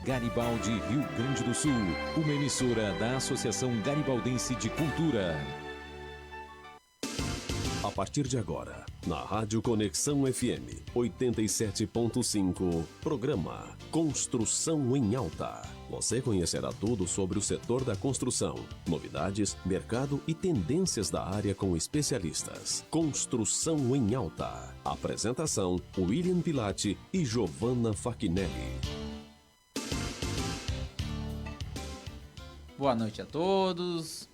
Garibaldi, Rio Grande do Sul, uma emissora da Associação Garibaldense de Cultura. A partir de agora, na Rádio Conexão FM 87.5, programa Construção em Alta. Você conhecerá tudo sobre o setor da construção, novidades, mercado e tendências da área com especialistas. Construção em Alta. Apresentação: William Pilati e Giovanna Fachinelli. Boa noite a todos,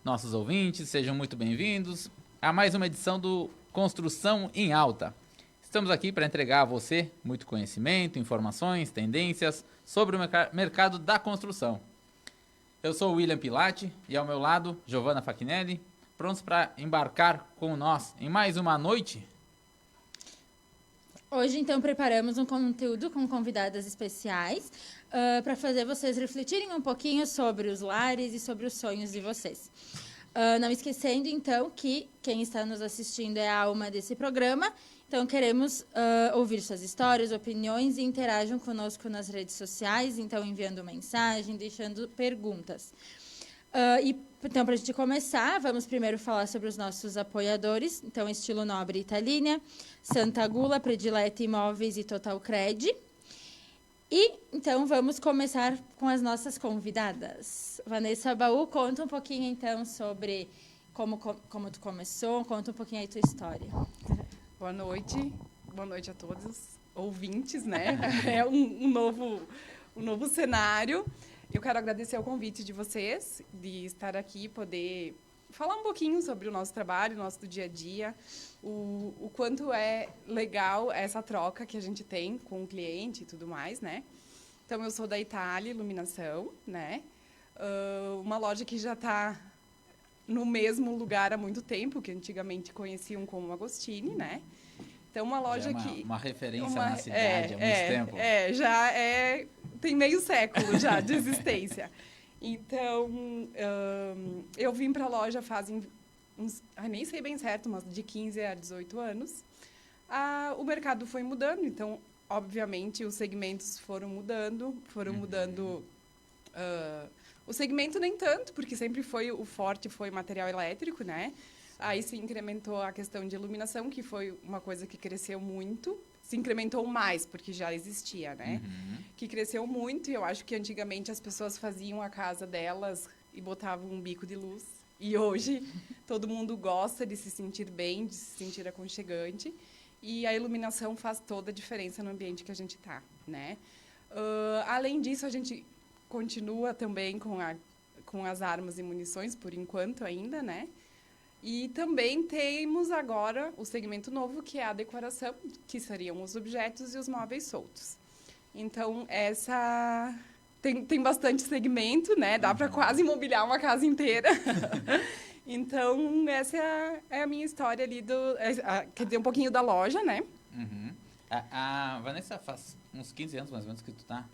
nossos ouvintes, sejam muito bem-vindos a mais uma edição do Construção em Alta. Estamos aqui para entregar a você muito conhecimento, informações, tendências sobre o mercado da construção. Eu sou o William Pilati e ao meu lado, Giovanna Fachinelli, prontos para embarcar com nós em mais uma noite. Hoje, então, preparamos um conteúdo com convidadas especiais para fazer vocês refletirem um pouquinho sobre os lares e sobre os sonhos de vocês. Não esquecendo, então, que quem está nos assistindo é a alma desse programa. Então, queremos ouvir suas histórias, opiniões e interajam conosco nas redes sociais. Então, enviando mensagem, deixando perguntas. Então, para a gente começar, vamos primeiro falar sobre os nossos apoiadores. Então, Estilo Nobre Italínia, Santa Gula, Predileta Imóveis e Total Cred. E, então, vamos começar com as nossas convidadas. Vanessa Baú, conta um pouquinho, então, sobre como tu começou, conta um pouquinho aí tua história. Boa noite a todos os ouvintes, né? É um novo cenário. Eu quero agradecer o convite de vocês, de estar aqui, poder falar um pouquinho sobre o nosso trabalho, o nosso dia a dia, o quanto é legal essa troca que a gente tem com o cliente e tudo mais, né? Então, eu sou da Itália Iluminação, né? Uma loja que já está no mesmo lugar há muito tempo, que antigamente conheciam como Agostini, né? Então, uma loja uma referência na cidade há muito tempo. Tem meio século já de existência. Então, eu vim para a loja fazem nem sei bem certo, mas de 15 a 18 anos. O mercado foi mudando, então, obviamente, os segmentos foram mudando. O segmento nem tanto, porque sempre foi o forte, foi material elétrico, né? Aí se incrementou a questão de iluminação, que foi uma coisa que cresceu muito. Se incrementou mais, porque já existia, né? Que cresceu muito, e eu acho que antigamente as pessoas faziam a casa delas e botavam um bico de luz. E hoje todo mundo gosta de se sentir bem, de se sentir aconchegante. E a iluminação faz toda a diferença no ambiente que a gente está, né? Além disso, a gente continua também com as armas e munições, por enquanto ainda, né? E também temos agora o segmento novo, que é a decoração, que seriam os objetos e os móveis soltos. Então, tem bastante segmento, né? Dá para quase mobiliar uma casa inteira. Então, essa é a minha história ali quer dizer, um pouquinho da loja, né? A Vanessa faz uns 15 anos, mais ou menos, que tu tá.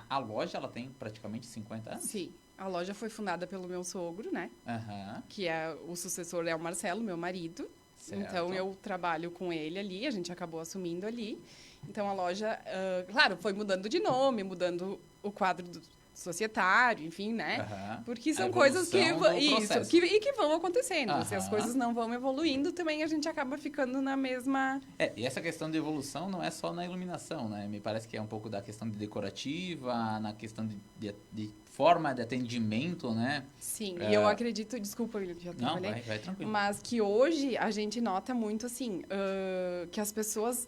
A loja, ela tem praticamente 50 anos? Sim. A loja foi fundada pelo meu sogro, né? Que o sucessor é o Marcelo, meu marido. Certo. Então, eu trabalho com ele ali, a gente acabou assumindo ali. Então, a loja, claro, foi mudando de nome, mudando o quadro societário, enfim, né? Porque são coisas que vão acontecendo. Se as coisas não vão evoluindo, também a gente acaba ficando na mesma... E essa questão de evolução não é só na iluminação, né? Me parece que é um pouco da questão de decorativa, na questão de forma de atendimento, né? Sim, e eu acredito, desculpa, eu já trabalhei. Não, vai tranquilo. Mas que hoje a gente nota muito, assim, que as pessoas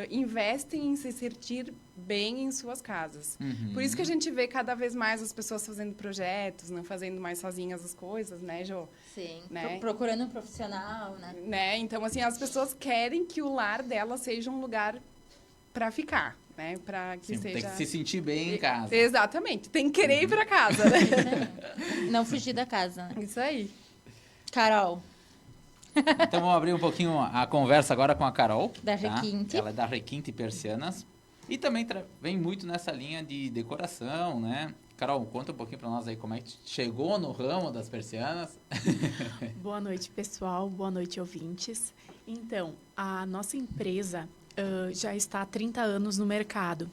investem em se sentir bem em suas casas. Por isso que a gente vê cada vez mais as pessoas fazendo projetos, não fazendo mais sozinhas as coisas, né, Jô? Sim, né? Procurando um profissional, né? Então, assim, as pessoas querem que o lar dela seja um lugar para ficar. Né, para que seja... Tem que se sentir bem em casa. Exatamente. Tem que querer ir para casa, né? Não fugir da casa. Né? Isso aí. Carol. Então, vamos abrir um pouquinho a conversa agora com a Carol. Da Requinte. Ela é da Requinte Persianas. E também vem muito nessa linha de decoração, né? Carol, conta um pouquinho para nós aí como é que chegou no ramo das persianas. Boa noite, pessoal. Boa noite, ouvintes. Então, a nossa empresa... já está há 30 anos no mercado,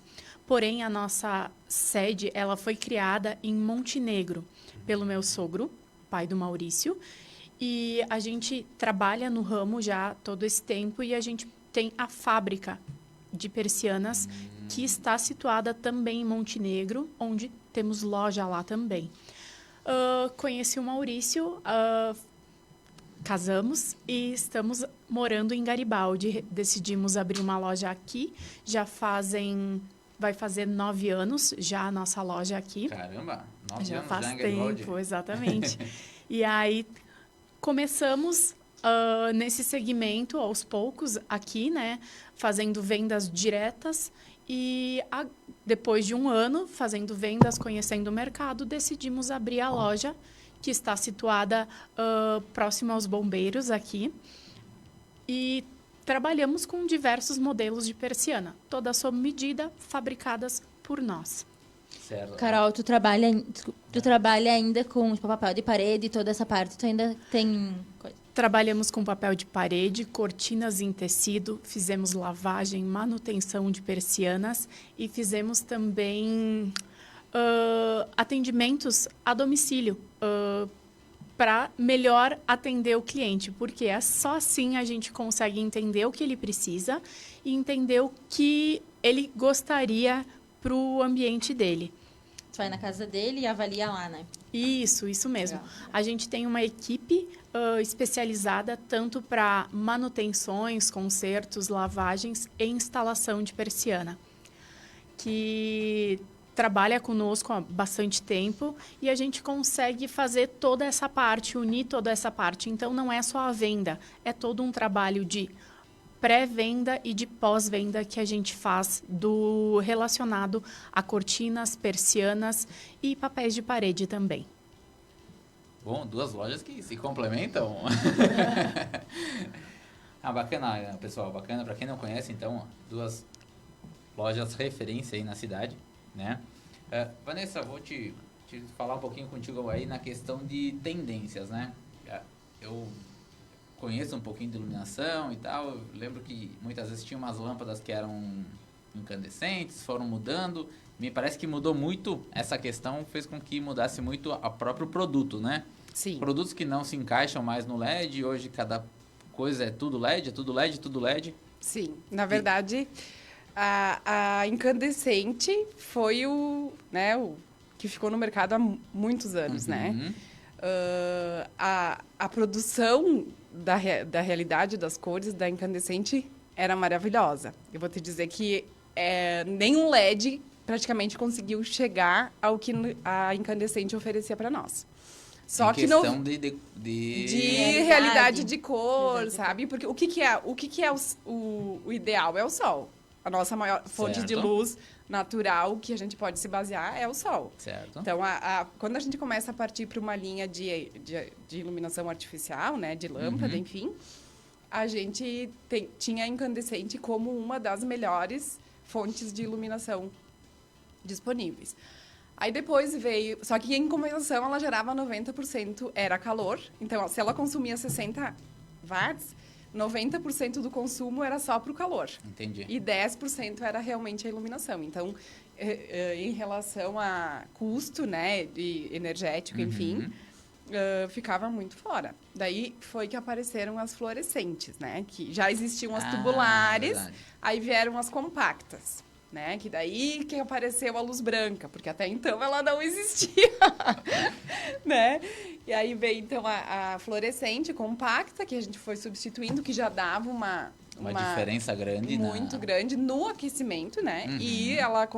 Porém, a nossa sede, ela foi criada em Montenegro pelo meu sogro, pai do Maurício. E a gente trabalha no ramo já todo esse tempo e a gente tem a fábrica de persianas que está situada também em Montenegro, onde temos loja lá também. Conheci o Maurício, casamos e estamos morando em Garibaldi. Decidimos abrir uma loja aqui, vai fazer 9 anos já a nossa loja aqui. Caramba, 9 Já anos faz já em Garibaldi. tempo, exatamente. E aí começamos nesse segmento aos poucos aqui, né? Fazendo vendas diretas e depois de um ano fazendo vendas, conhecendo o mercado, decidimos abrir a loja que está situada próximo aos bombeiros aqui. E trabalhamos com diversos modelos de persiana, toda sob medida, fabricadas por nós. Certo. Carol, tu trabalha ainda com tipo, papel de parede e toda essa parte? Tu ainda tem coisa? Trabalhamos com papel de parede, cortinas em tecido, fizemos lavagem, manutenção de persianas e fizemos também atendimentos a domicílio para melhor atender o cliente, porque é só assim a gente consegue entender o que ele precisa e entender o que ele gostaria para o ambiente dele. Tu vai na casa dele e avalia lá, né? Isso mesmo. Legal. A gente tem uma equipe especializada tanto para manutenções, consertos, lavagens e instalação de persiana, que trabalha conosco há bastante tempo e a gente consegue fazer toda essa parte, unir toda essa parte. Então, não é só a venda, é todo um trabalho de pré-venda e de pós-venda que a gente faz relacionado a cortinas, persianas e papéis de parede também. Bom, 2 lojas que se complementam. Bacana, pessoal, bacana. Para quem não conhece, então, 2 lojas referência aí na cidade, né? Vanessa, vou te falar um pouquinho contigo aí na questão de tendências, né? Eu conheço um pouquinho de iluminação e tal. Eu lembro que muitas vezes tinha umas lâmpadas que eram incandescentes, foram mudando. Me parece que mudou muito essa questão, fez com que mudasse muito o próprio produto, né? Sim. Produtos que não se encaixam mais no LED, hoje cada coisa é tudo LED, é tudo LED, tudo LED. Sim, na verdade, a incandescente foi o que ficou no mercado há muitos anos, né? A produção da realidade das cores da incandescente era maravilhosa. Eu vou te dizer que nenhum LED praticamente conseguiu chegar ao que a incandescente oferecia para nós. Só que não de realidade de cor, sabe? Porque o que é o ideal? É o sol. A nossa maior fonte de luz natural que a gente pode se basear é o sol. Certo. Então, quando a gente começa a partir para uma linha de iluminação artificial, né, de lâmpada, enfim, a gente tinha a incandescente como uma das melhores fontes de iluminação disponíveis. Aí depois veio... Só que, em compensação, ela gerava 90% era calor. Então, se ela consumia 60 watts, 90% do consumo era só para o calor. Entendi. E 10% era realmente a iluminação. Então, em relação a custo, né, de energético, enfim, ficava muito fora. Daí foi que apareceram as fluorescentes, né? Que já existiam as tubulares, verdade. Aí vieram as compactas. Né? Que daí que apareceu a luz branca, porque até então ela não existia, né? E aí veio então a fluorescente compacta, que a gente foi substituindo, que já dava uma diferença grande, muito grande no aquecimento, né? E ela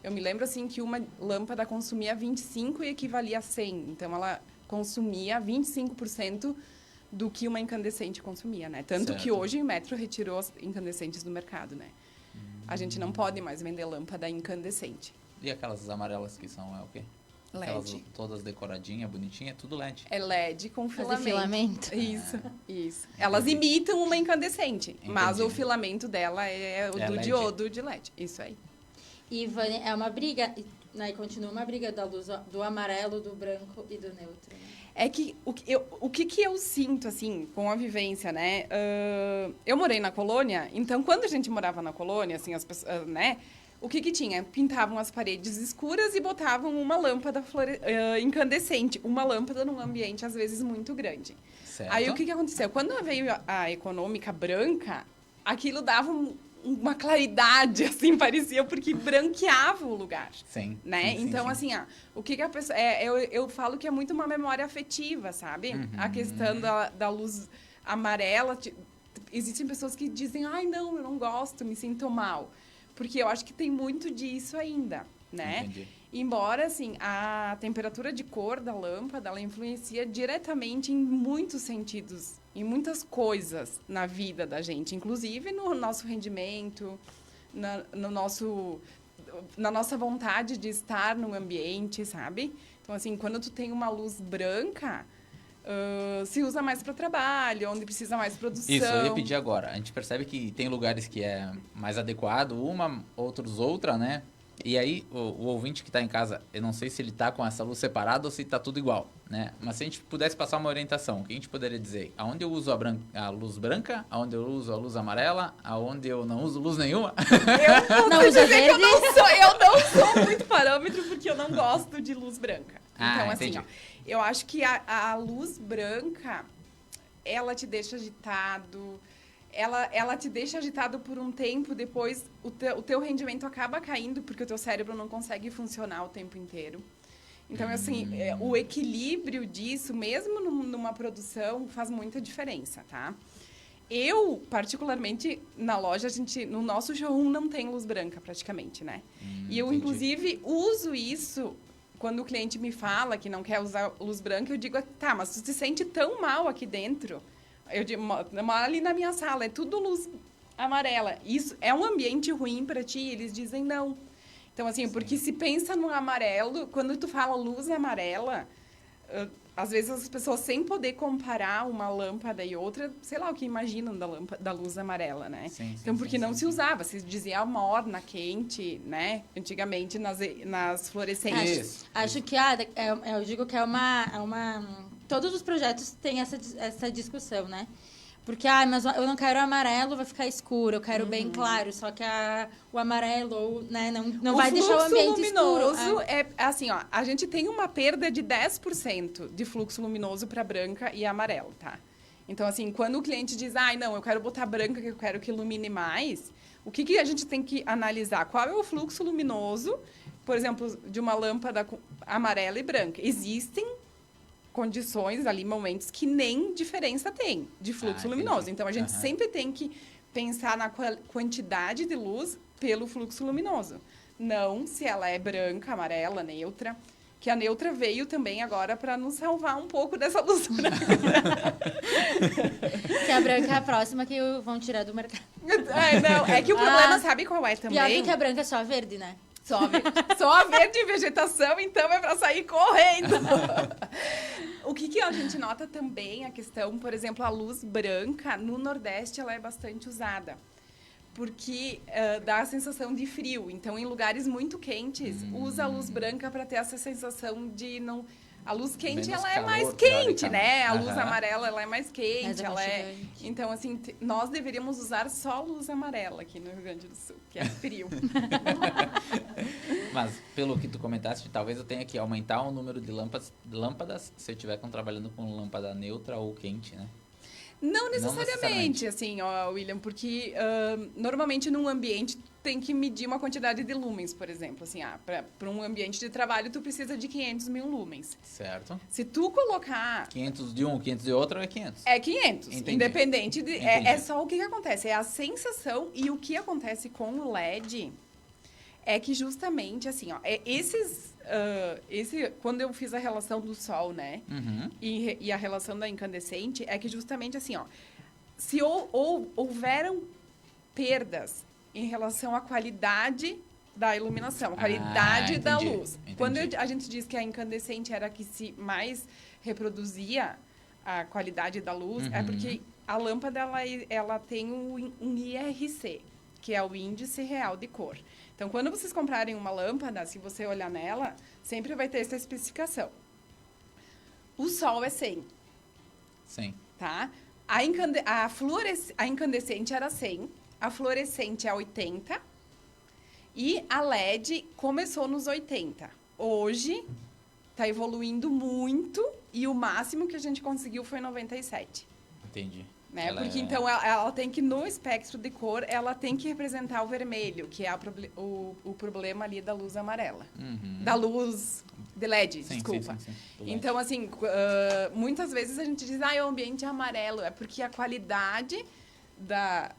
eu me lembro assim que uma lâmpada consumia 25 e equivalia a 100, então ela consumia 25% do que uma incandescente consumia, né? Tanto que hoje o Metro retirou as incandescentes do mercado, né? A gente não pode mais vender lâmpada incandescente. E aquelas amarelas que são o quê? LED. Aquelas todas decoradinhas, bonitinhas, tudo LED. É LED com Fazer filamento. filamento. Isso. Elas imitam uma incandescente, mas o filamento dela é o do LED. diodo de LED. Isso aí. E, Vânia, é uma briga, né? Continua uma briga da luz do amarelo, do branco e do neutro, né? É que o que eu sinto, assim, com a vivência, né? Eu morei na colônia, então, quando a gente morava na colônia, assim, as pessoas, né? o que tinha? Pintavam as paredes escuras e botavam uma lâmpada incandescente. Uma lâmpada num ambiente, às vezes, muito grande. Certo. Aí, o que aconteceu? Quando veio a econômica branca, aquilo dava uma claridade, assim, parecia, porque branqueava o lugar. Sim. Né? Sim, Então, sim. assim, o que a pessoa... eu falo que é muito uma memória afetiva, sabe? A questão da luz amarela. Existem pessoas que dizem, ai, não, eu não gosto, me sinto mal. Porque eu acho que tem muito disso ainda, né? Entendi. Embora, assim, a temperatura de cor da lâmpada, ela influencia diretamente em muitos sentidos, em muitas coisas na vida da gente, inclusive no nosso rendimento, na nossa vontade de estar no ambiente, sabe? Então, assim, quando tu tem uma luz branca, se usa mais para trabalho, onde precisa mais produção. Isso, eu ia pedir agora. A gente percebe que tem lugares que é mais adequado, outros outra, né? E aí, o ouvinte que está em casa, eu não sei se ele está com essa luz separada ou se está tudo igual, né? Mas se a gente pudesse passar uma orientação, o que a gente poderia dizer? Aonde eu uso a luz branca, aonde eu uso a luz amarela, aonde eu não uso luz nenhuma? Eu Não vou usa dizer que eu verde? não sou muito parâmetro porque eu não gosto de luz branca. Então, assim, entendi. eu acho que a luz branca, ela te deixa agitado, ela te deixa agitado por um tempo, depois o teu rendimento acaba caindo, porque o teu cérebro não consegue funcionar o tempo inteiro. Então, assim, o equilíbrio disso, mesmo numa produção, faz muita diferença, tá? Eu, particularmente, na loja, no nosso showroom não tem luz branca, praticamente, né? E eu, entendi. inclusive, uso isso quando o cliente me fala que não quer usar luz branca, eu digo, tá, mas tu se sente tão mal aqui dentro. Eu digo, ali na minha sala, é tudo luz amarela. Isso é um ambiente ruim para ti? Eles dizem não. Então, assim, porque se pensa no amarelo, quando tu fala luz amarela, às vezes as pessoas, sem poder comparar uma lâmpada e outra, sei lá o que imaginam da luz amarela, né? Sim, então, porque não sim. se usava, se dizia morna, quente, né? Antigamente, nas fluorescentes. Acho que eu digo que é uma... Todos os projetos têm essa discussão, né? Porque, mas eu não quero amarelo, vai ficar escuro. Eu quero bem claro, só que o amarelo, né, não vai deixar o ambiente luminoso escuro. é assim, ó, a gente tem uma perda de 10% de fluxo luminoso para branca e amarelo, tá? Então, assim, quando o cliente diz, não, eu quero botar branca, que eu quero que ilumine mais, o que a gente tem que analisar? Qual é o fluxo luminoso, por exemplo, de uma lâmpada amarela e branca? Existem condições ali, momentos que nem diferença tem de fluxo luminoso. Entendi. Então, a gente sempre tem que pensar na quantidade de luz pelo fluxo luminoso. Não se ela é branca, amarela, neutra. Que a neutra veio também agora para nos salvar um pouco dessa luz branca. Que a branca é a próxima que vão tirar do mercado. É que o problema, sabe qual é também? Pior do que a branca é só a verde, né? Só a verde e vegetação, então é para sair correndo. O que a gente nota também, a questão, por exemplo, a luz branca, no Nordeste, ela é bastante usada. Porque dá a sensação de frio. Então, em lugares muito quentes, usa a luz branca para ter essa sensação de não... A luz quente, Menos ela é calor, mais quente, né? A teoricamente. luz amarela, ela é mais quente. Mais aconchegante. Então, assim, nós deveríamos usar só luz amarela aqui no Rio Grande do Sul, que é frio. Mas, pelo que tu comentaste, talvez eu tenha que aumentar o número de lâmpadas se eu estiver trabalhando com lâmpada neutra ou quente, né? Não necessariamente, assim, ó, William, porque normalmente num ambiente tem que medir uma quantidade de lumens, por exemplo. Assim, para um ambiente de trabalho, tu precisa de 500 mil lumens. Certo. Se tu colocar... 500 de um, 500 de outro é 500. É 500, Entendi. independente de... Entendi. É só o que acontece, é a sensação e o que acontece com o LED é que justamente, assim, ó, quando eu fiz a relação do sol, né, e a relação da incandescente, é que justamente, assim, ó, se houveram perdas em relação à qualidade da iluminação, a qualidade da luz. Entendi. Quando a gente diz que a incandescente era a que se mais reproduzia a qualidade da luz, é porque a lâmpada ela tem um IRC, que é o índice real de cor. Então, quando vocês comprarem uma lâmpada, se você olhar nela, sempre vai ter essa especificação. O sol é 100. Sim. Tá? A incandescente era 100, a fluorescente é 80 E a LED começou nos 80. Hoje está evoluindo muito e o máximo que a gente conseguiu foi 97. Entendi. Né? Porque então ela tem que, no espectro de cor, ela tem que representar o vermelho, que é o problema ali da luz amarela. Da luz de LED, Sim, desculpa. sim. Do LED. Então, assim, muitas vezes a gente diz, o ambiente é amarelo. É porque a qualidade da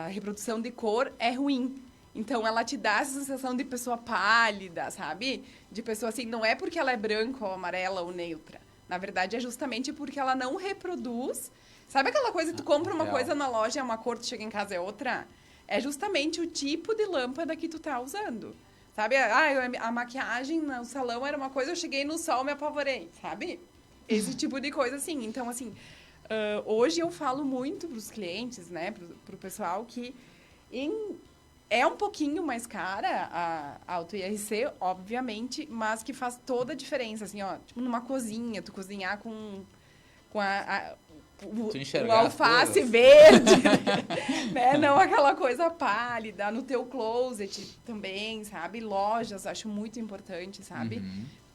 reprodução de cor é ruim. Então, ela te dá essa sensação de pessoa pálida, sabe? De pessoa assim, não é porque ela é branca ou amarela ou neutra. Na verdade, é justamente porque ela não reproduz. Sabe aquela coisa, tu compra uma coisa na loja, é uma cor, tu chega em casa é outra? É justamente o tipo de lâmpada que tu tá usando. Sabe? A maquiagem no salão era uma coisa, eu cheguei no sol, me apavorei, sabe? Esse tipo de coisa, assim. Então, assim, hoje eu falo muito pros clientes, né? Pro pessoal que é um pouquinho mais cara a Auto IRC, obviamente, mas que faz toda a diferença, assim, ó. Tipo, numa cozinha, tu cozinhar com o alface verde, né? Não aquela coisa pálida. No teu closet também, sabe? Lojas, acho muito importante, sabe?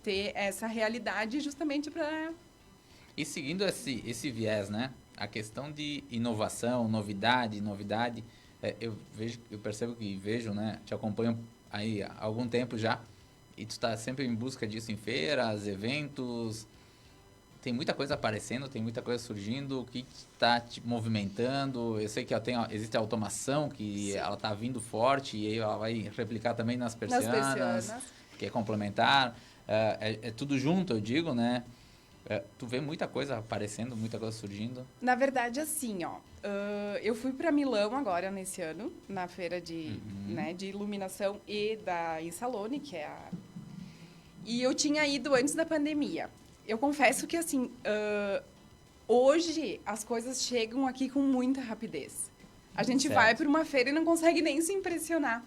Ter essa realidade justamente para... E seguindo esse viés, né? A questão de inovação, novidade, eu percebo que vejo, né? Te acompanho aí há algum tempo já, e tu está sempre em busca disso em feiras, eventos. Tem muita coisa aparecendo, tem muita coisa surgindo. O que está te movimentando? Eu sei que existe a automação, que ela está vindo forte, e aí ela vai replicar também nas persianas. Que é complementar. É tudo junto, eu digo, né? Tu vê muita coisa aparecendo, muita coisa surgindo? Na verdade, assim, ó. Eu fui para Milão agora, nesse ano, na feira de iluminação e da Insalone, que é a... E eu tinha ido antes da pandemia. Eu confesso que, assim, hoje as coisas chegam aqui com muita rapidez. A gente vai para uma feira e não consegue nem se impressionar,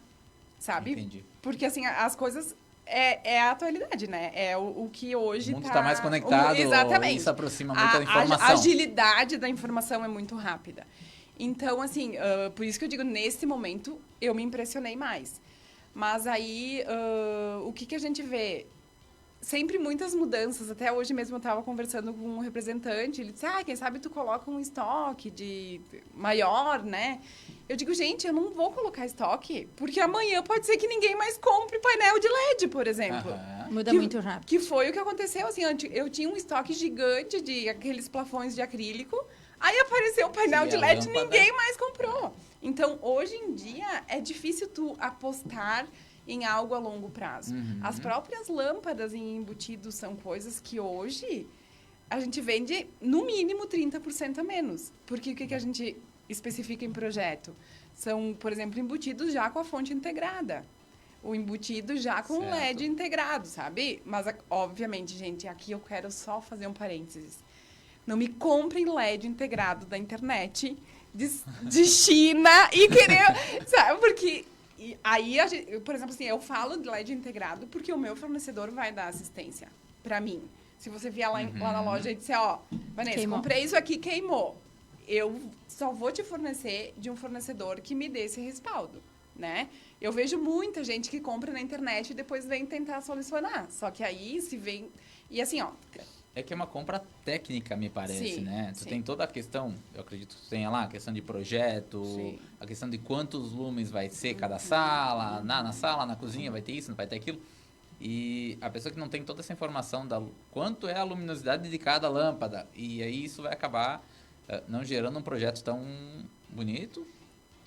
sabe? Entendi. Porque, assim, as coisas... É a atualidade, né? É o que hoje o mundo está mais conectado. Exatamente. Isso aproxima muita informação. A agilidade da informação é muito rápida. Então, assim, por isso que eu digo, nesse momento, eu me impressionei mais. Mas aí, o que a gente vê? Sempre muitas mudanças. Até hoje mesmo eu estava conversando com um representante. Ele disse, quem sabe tu coloca um estoque de maior, né? Eu digo, gente, eu não vou colocar estoque, porque amanhã pode ser que ninguém mais compre painel de LED, por exemplo. Muda muito rápido. Que foi o que aconteceu, assim, eu tinha um estoque gigante de aqueles plafões de acrílico, aí apareceu o painel de LED e ninguém mais comprou. Então, hoje em dia, é difícil tu apostar em algo a longo prazo. As próprias lâmpadas em embutidos são coisas que hoje a gente vende, no mínimo, 30% a menos. Porque o que a gente especifica em projeto? São, por exemplo, embutidos já com a fonte integrada. O embutido já com o LED integrado, sabe? Mas, obviamente, gente, aqui eu quero só fazer um parênteses. Não me comprem LED integrado da internet de China e querer... Sabe? Porque... aí, por exemplo, assim, eu falo de LED integrado porque o meu fornecedor vai dar assistência para mim. Se você vier lá na loja e disser, Vanessa, comprei isso aqui, queimou. Eu só vou te fornecer de um fornecedor que me dê esse respaldo, né? Eu vejo muita gente que compra na internet e depois vem tentar solucionar. Só que aí se vem... E assim, É que é uma compra técnica, me parece, né? Tu tem toda a questão, eu acredito que tu tenha lá, a questão de projeto, a questão de quantos lumens vai ser cada sala, na sala, na cozinha, vai ter isso, não vai ter aquilo. E a pessoa que não tem toda essa informação da quanto é a luminosidade de cada lâmpada, e aí isso vai acabar não gerando um projeto tão bonito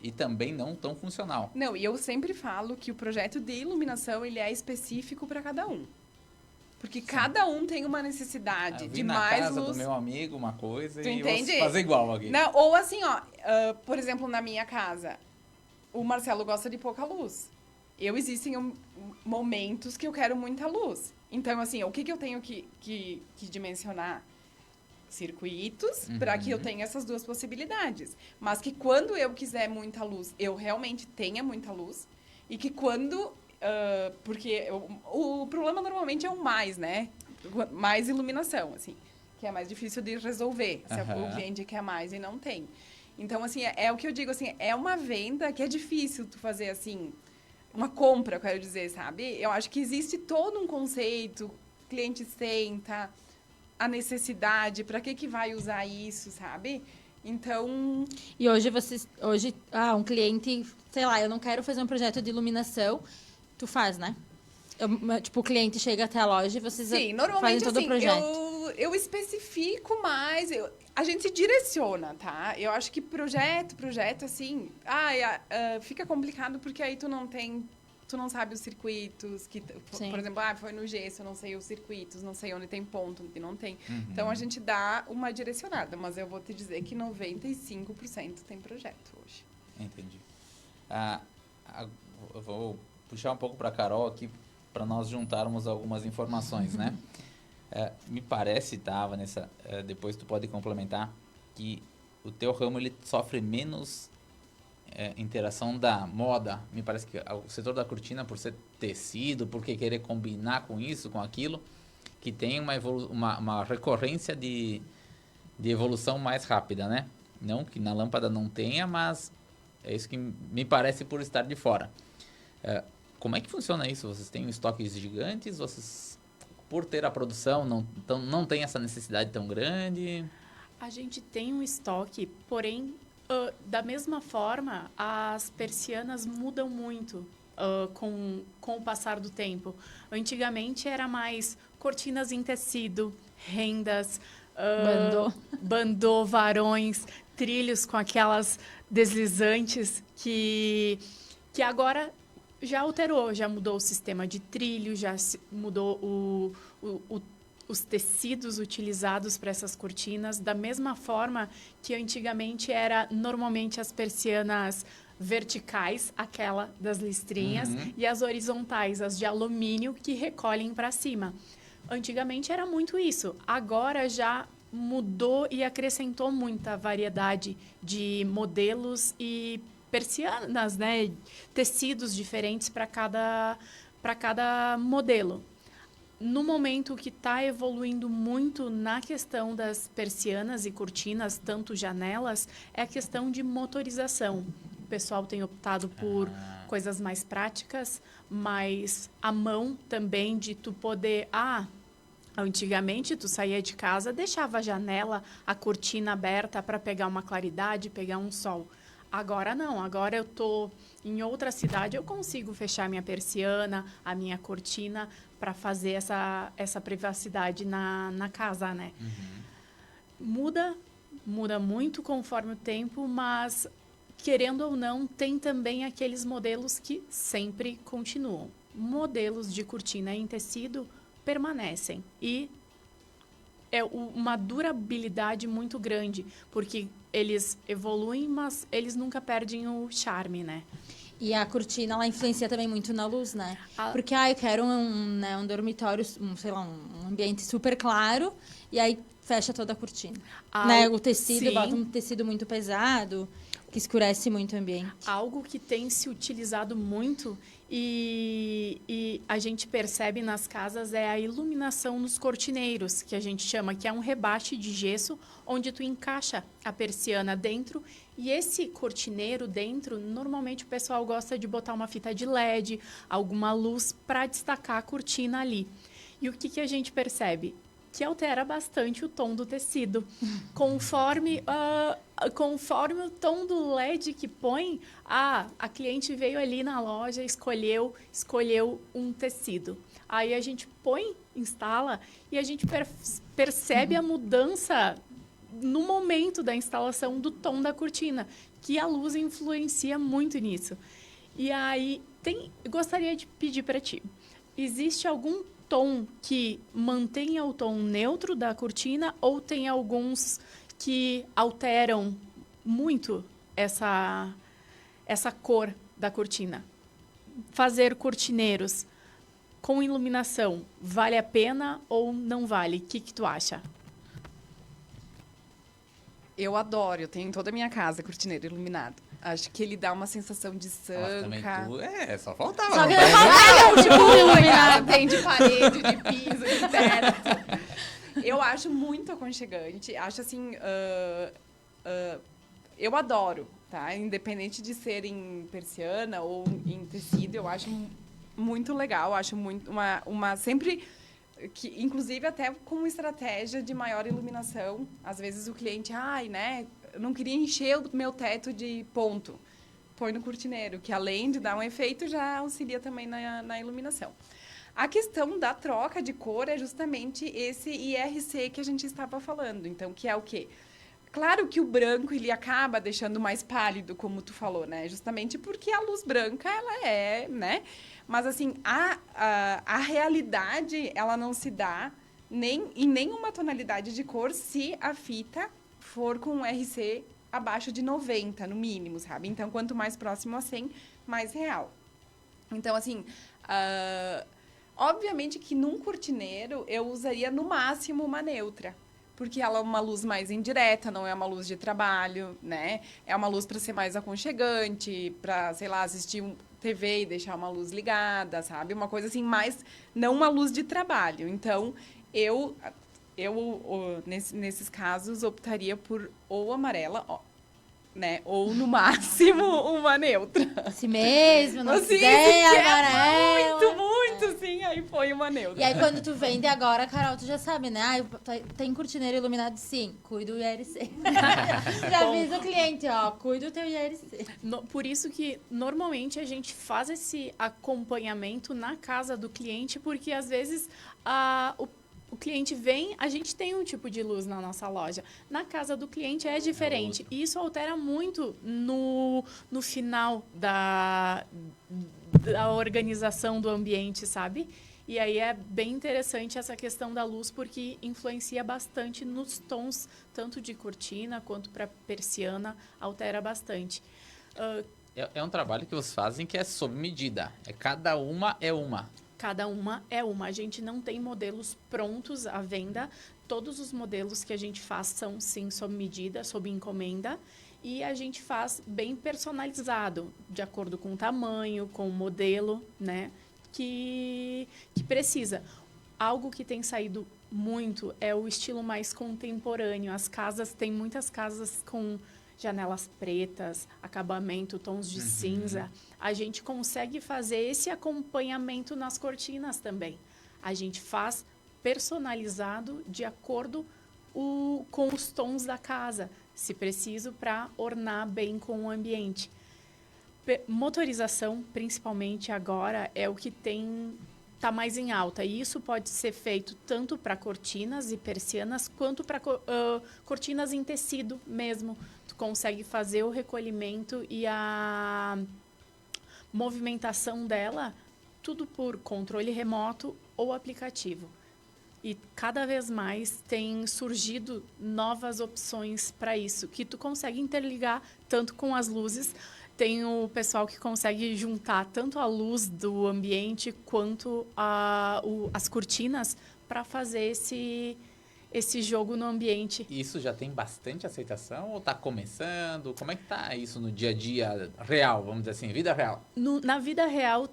e também não tão funcional. Não, e eu sempre falo que o projeto de iluminação, ele é específico para cada um. Porque cada um tem uma necessidade de mais luz. Na casa do meu amigo uma coisa tu e entende? vou fazer igual aqui. Não, ou assim, por exemplo, na minha casa, o Marcelo gosta de pouca luz. Existem momentos que eu quero muita luz. Então, assim, o que eu tenho que dimensionar? Circuitos, para que eu tenha essas duas possibilidades. Mas que quando eu quiser muita luz, eu realmente tenha muita luz. E que quando... porque o problema normalmente é o mais, né? Mais iluminação, assim. Que é mais difícil de resolver. Se o cliente quer mais e não tem. Então, assim, é o que eu digo, assim, é uma venda que é difícil tu fazer, assim... uma compra, quero dizer, sabe? Eu acho que existe todo um conceito, o cliente senta, a necessidade, para que vai usar isso, sabe? Então, E hoje um cliente, sei lá, eu não quero fazer um projeto de iluminação, tu faz, né? Tipo, o cliente chega até a loja e vocês sim, fazem normalmente todo o assim, projeto. eu especifico mais, a gente se direciona, tá? Eu acho que projeto, assim, fica complicado porque aí tu não sabe os circuitos, Sim. por exemplo, foi no gesso, eu não sei os circuitos, não sei onde tem ponto, onde não tem. Então, a gente dá uma direcionada, mas eu vou te dizer que 95% tem projeto hoje. Entendi. Eu vou puxar um pouco para a Carol aqui, para nós juntarmos algumas informações, né? Me parece, tá, Vanessa, depois tu pode complementar, que o teu ramo ele sofre menos interação da moda. Me parece que o setor da cortina, por ser tecido, porque querer combinar com isso, com aquilo, que tem uma recorrência de evolução mais rápida, né? Não que na lâmpada não tenha, mas é isso que me parece por estar de fora. Como é que funciona isso? Vocês têm estoques gigantes? Vocês, por ter a produção, não tem essa necessidade tão grande? A gente tem um estoque, porém, da mesma forma, as persianas mudam muito com o passar do tempo. Antigamente era mais cortinas em tecido, rendas, bandô, varões, trilhos com aquelas deslizantes que agora já alterou, já mudou o sistema de trilho, já mudou os tecidos utilizados para essas cortinas, da mesma forma que antigamente era normalmente as persianas verticais, aquela das listrinhas, e as horizontais, as de alumínio, que recolhem para cima. Antigamente era muito isso, agora já mudou e acrescentou muita variedade de modelos e persianas, né? Tecidos diferentes para cada modelo. No momento que está evoluindo muito na questão das persianas e cortinas, tanto janelas, é a questão de motorização. O pessoal tem optado por coisas mais práticas, mas a mão também de tu poder... Antigamente, tu saía de casa, deixava a janela, a cortina aberta para pegar uma claridade, pegar um sol. Agora não, agora eu tô em outra cidade, eu consigo fechar minha persiana, a minha cortina, para fazer essa privacidade na casa, né? Muda muito conforme o tempo, mas, querendo ou não, tem também aqueles modelos que sempre continuam. Modelos de cortina em tecido permanecem e é uma durabilidade muito grande, porque eles evoluem, mas eles nunca perdem o charme, né? E a cortina, ela influencia também muito na luz, né? Porque, eu quero um dormitório, sei lá, um ambiente super claro, e aí fecha toda a cortina. Né? O tecido, sim. bota um tecido muito pesado, que escurece muito o ambiente. Algo que tem se utilizado muito e a gente percebe nas casas é a iluminação nos cortineiros, que a gente chama, que é um rebaste de gesso, onde tu encaixa a persiana dentro. E esse cortineiro dentro, normalmente o pessoal gosta de botar uma fita de LED, alguma luz para destacar a cortina ali. E o que a gente percebe? Que altera bastante o tom do tecido. Conforme o tom do LED que põe, a cliente veio ali na loja, escolheu um tecido. Aí a gente instala e a gente percebe a mudança no momento da instalação do tom da cortina, que a luz influencia muito nisso. E aí, gostaria de pedir para ti, existe algum tom que mantenha o tom neutro da cortina ou tem alguns que alteram muito essa cor da cortina? Fazer cortineiros com iluminação, vale a pena ou não vale? O que tu acha? Eu adoro, eu tenho em toda a minha casa cortineiro iluminado. Acho que ele dá uma sensação de Também sanca. só faltava. Só que Tipo, tem de parede, de piso, de teto. Eu acho muito aconchegante. Acho assim... eu adoro, tá? Independente de ser em persiana ou em tecido, eu acho muito legal, acho muito sempre que, inclusive até com estratégia de maior iluminação. Às vezes o cliente, né, eu não queria encher o meu teto de ponto. Põe no cortineiro, que além de dar um efeito, já auxilia também na iluminação. A questão da troca de cor é justamente esse IRC que a gente estava falando. Então, que é o quê? Claro que o branco, ele acaba deixando mais pálido, como tu falou, né? Justamente porque a luz branca, ela é, né? Mas, assim, a realidade, ela não se dá em nenhuma tonalidade de cor se a fita for com um RC abaixo de 90, no mínimo, sabe? Então, quanto mais próximo a 100, mais real. Então, assim, obviamente que num cortineiro eu usaria no máximo uma neutra, porque ela é uma luz mais indireta, não é uma luz de trabalho, né? É uma luz para ser mais aconchegante, para, sei lá, assistir TV e deixar uma luz ligada, sabe? Uma coisa assim, mais, não uma luz de trabalho. Então, eu nesses casos, optaria por ou amarela, né? Ou, no máximo, uma neutra. Assim mesmo, não Assim, quiser amarela. Muito, sim. Aí foi uma neutra. E aí, quando tu vende agora, Carol, tu já sabe, né? Tem cortineiro iluminado? Sim, cuida do IRC. Já avisa o cliente, ó, cuida do teu IRC. Por isso que, normalmente, a gente faz esse acompanhamento na casa do cliente, porque, às vezes, o cliente vem, a gente tem um tipo de luz na nossa loja. Na casa do cliente é diferente. E isso altera muito no final da organização do ambiente, sabe? E aí é bem interessante essa questão da luz, porque influencia bastante nos tons, tanto de cortina quanto para persiana, altera bastante. É um trabalho que vocês fazem que é sob medida. Cada uma é uma. Cada uma é uma. A gente não tem modelos prontos à venda. Todos os modelos que a gente faz são, sim, sob medida, sob encomenda. E a gente faz bem personalizado, de acordo com o tamanho, com o modelo, né? Que precisa. Algo que tem saído muito é o estilo mais contemporâneo. Tem muitas casas com janelas pretas, acabamento, tons de cinza. A gente consegue fazer esse acompanhamento nas cortinas também. A gente faz personalizado de acordo com os tons da casa, se preciso, para ornar bem com o ambiente. Motorização, principalmente agora, é o que está mais em alta. E isso pode ser feito tanto para cortinas e persianas, quanto para cortinas em tecido mesmo. Tu consegue fazer o recolhimento e a movimentação dela, tudo por controle remoto ou aplicativo. E cada vez mais tem surgido novas opções para isso, que tu consegue interligar tanto com as luzes. Tem o pessoal que consegue juntar tanto a luz do ambiente quanto as cortinas para fazer esse jogo no ambiente. Isso já tem bastante aceitação ou está começando? Como é que tá isso no dia a dia real, vamos dizer assim, vida real? Na vida real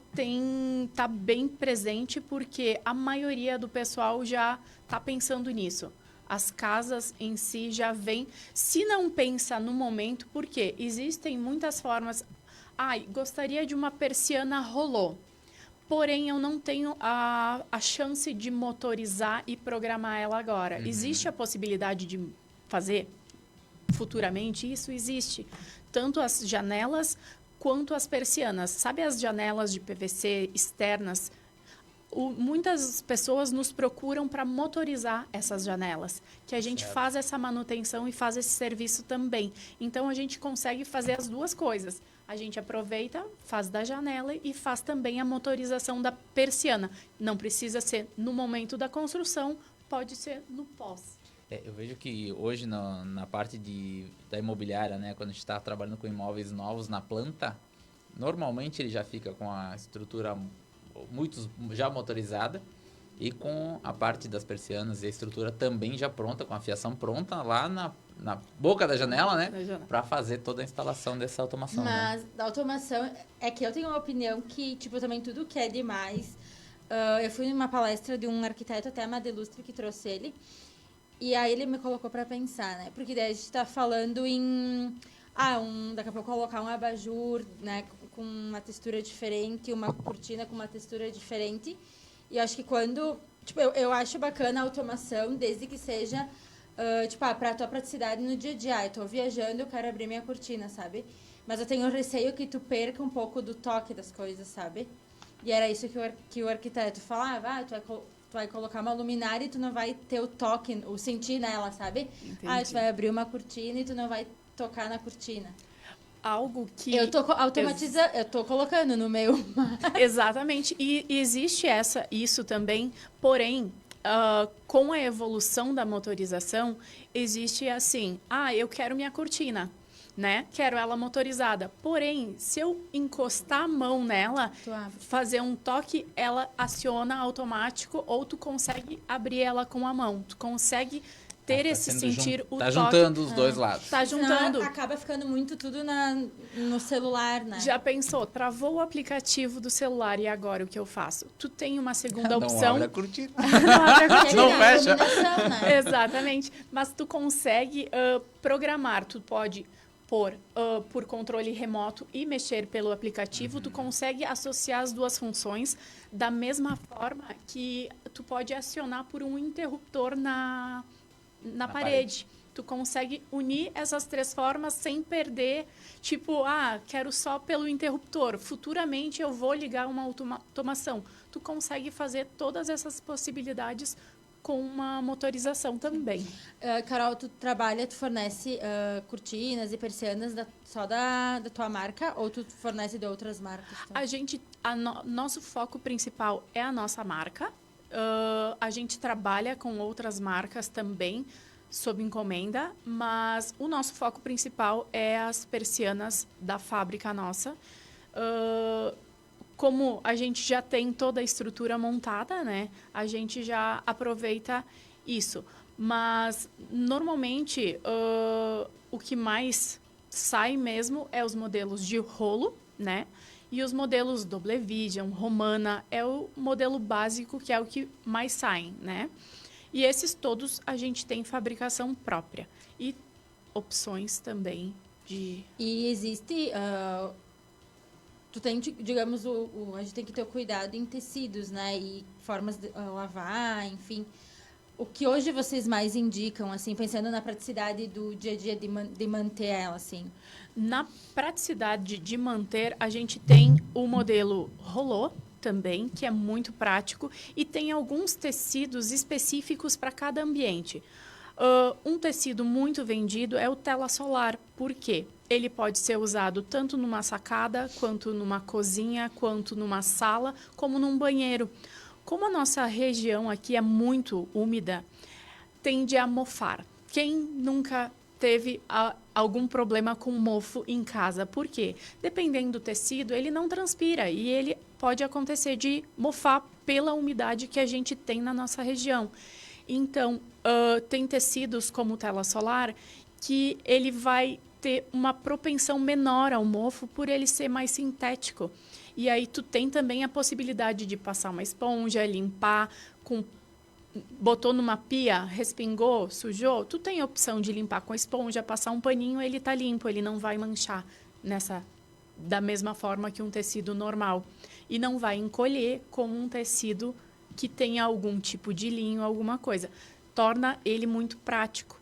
tá bem presente, porque a maioria do pessoal já está pensando nisso. As casas em si já vêm, se não pensa no momento, porque existem muitas formas. Gostaria de uma persiana rolô. Porém, eu não tenho a chance de motorizar e programar ela agora. Existe a possibilidade de fazer futuramente? Isso existe. Tanto as janelas quanto as persianas. Sabe as janelas de PVC externas? Muitas pessoas nos procuram para motorizar essas janelas, que a gente faz essa manutenção e faz esse serviço também. Então, a gente consegue fazer as duas coisas. A gente aproveita, faz da janela e faz também a motorização da persiana. Não precisa ser no momento da construção, pode ser no pós. Eu vejo que hoje na parte da imobiliária, né, quando a gente está trabalhando com imóveis novos na planta, normalmente ele já fica com a estrutura muitos já motorizada e com a parte das persianas e a estrutura também já pronta, com a fiação pronta lá na boca da janela, né? Para fazer toda a instalação dessa automação. Mas da automação, é que eu tenho uma opinião que, tipo, também tudo que é demais. Eu fui numa palestra de um arquiteto, até a Madelustre, que trouxe ele. E aí ele me colocou para pensar, né? Porque daí a gente tá falando em daqui a pouco colocar um abajur, né, com uma textura diferente, uma cortina com uma textura diferente. E eu acho que quando... Tipo, eu acho bacana a automação, desde que seja, pra tua praticidade no dia a dia. Eu tô viajando, eu quero abrir minha cortina, sabe? Mas eu tenho receio que tu perca um pouco do toque das coisas, sabe? E era isso que o arquiteto falava, tu vai colocar uma luminária e tu não vai ter o toque, o sentir nela, sabe? Entendi. Tu vai abrir uma cortina e tu não vai tocar na cortina. Algo que... Eu tô automatizando, eu tô colocando no meu... Exatamente. E existe isso também, porém, com a evolução da motorização, existe assim, eu quero minha cortina, né? Quero ela motorizada. Porém, se eu encostar a mão nela, fazer um toque, ela aciona automático ou tu consegue abrir ela com a mão. Tu consegue ter esse sentir o toque. Juntando os dois lados. Tá juntando. Senão acaba ficando muito tudo no celular, né? Já pensou? Travou o aplicativo do celular e agora o que eu faço? Tu tem uma segunda Não opção. abre a cortina. Não abre a cortina. Não fecha. Né? Exatamente. Mas tu consegue programar. Tu pode pôr por controle remoto e mexer pelo aplicativo. Tu consegue associar as duas funções da mesma forma que tu pode acionar por um interruptor na parede. Tu consegue unir essas três formas sem perder, tipo, quero só pelo interruptor. Futuramente eu vou ligar uma automação. Tu consegue fazer todas essas possibilidades com uma motorização também. Carol, tu fornece cortinas e persianas só da tua marca ou tu fornece de outras marcas? Nosso foco principal é a nossa marca. A gente trabalha com outras marcas também, sob encomenda, mas o nosso foco principal é as persianas da fábrica nossa. Como a gente já tem toda a estrutura montada, né? A gente já aproveita isso. Mas, normalmente, o que mais sai mesmo é os modelos de rolo, né? E os modelos Double Vision, Romana, é o modelo básico, que é o que mais saem, né? E esses todos a gente tem fabricação própria. E opções também de... E existe... tu tem, digamos, a gente tem que ter o cuidado em tecidos, né? E formas de lavar, enfim. O que hoje vocês mais indicam, assim, pensando na praticidade do dia a dia de manter ela, assim? Na praticidade de manter, a gente tem o modelo rolô também, que é muito prático, e tem alguns tecidos específicos para cada ambiente. Um tecido muito vendido é o tela solar. Por quê? Ele pode ser usado tanto numa sacada, quanto numa cozinha, quanto numa sala, como num banheiro. Como a nossa região aqui é muito úmida, tende a mofar. Quem nunca teve algum problema com mofo em casa? Por quê? Dependendo do tecido, ele não transpira e ele pode acontecer de mofar pela umidade que a gente tem na nossa região. Então, tem tecidos como tela solar que ele vai ter uma propensão menor ao mofo por ele ser mais sintético. E aí tu tem também a possibilidade de passar uma esponja, limpar, botou numa pia, respingou, sujou, tu tem a opção de limpar com a esponja, passar um paninho, ele tá limpo, ele não vai manchar da mesma forma que um tecido normal. E não vai encolher como um tecido que tenha algum tipo de linho, alguma coisa. Torna ele muito prático.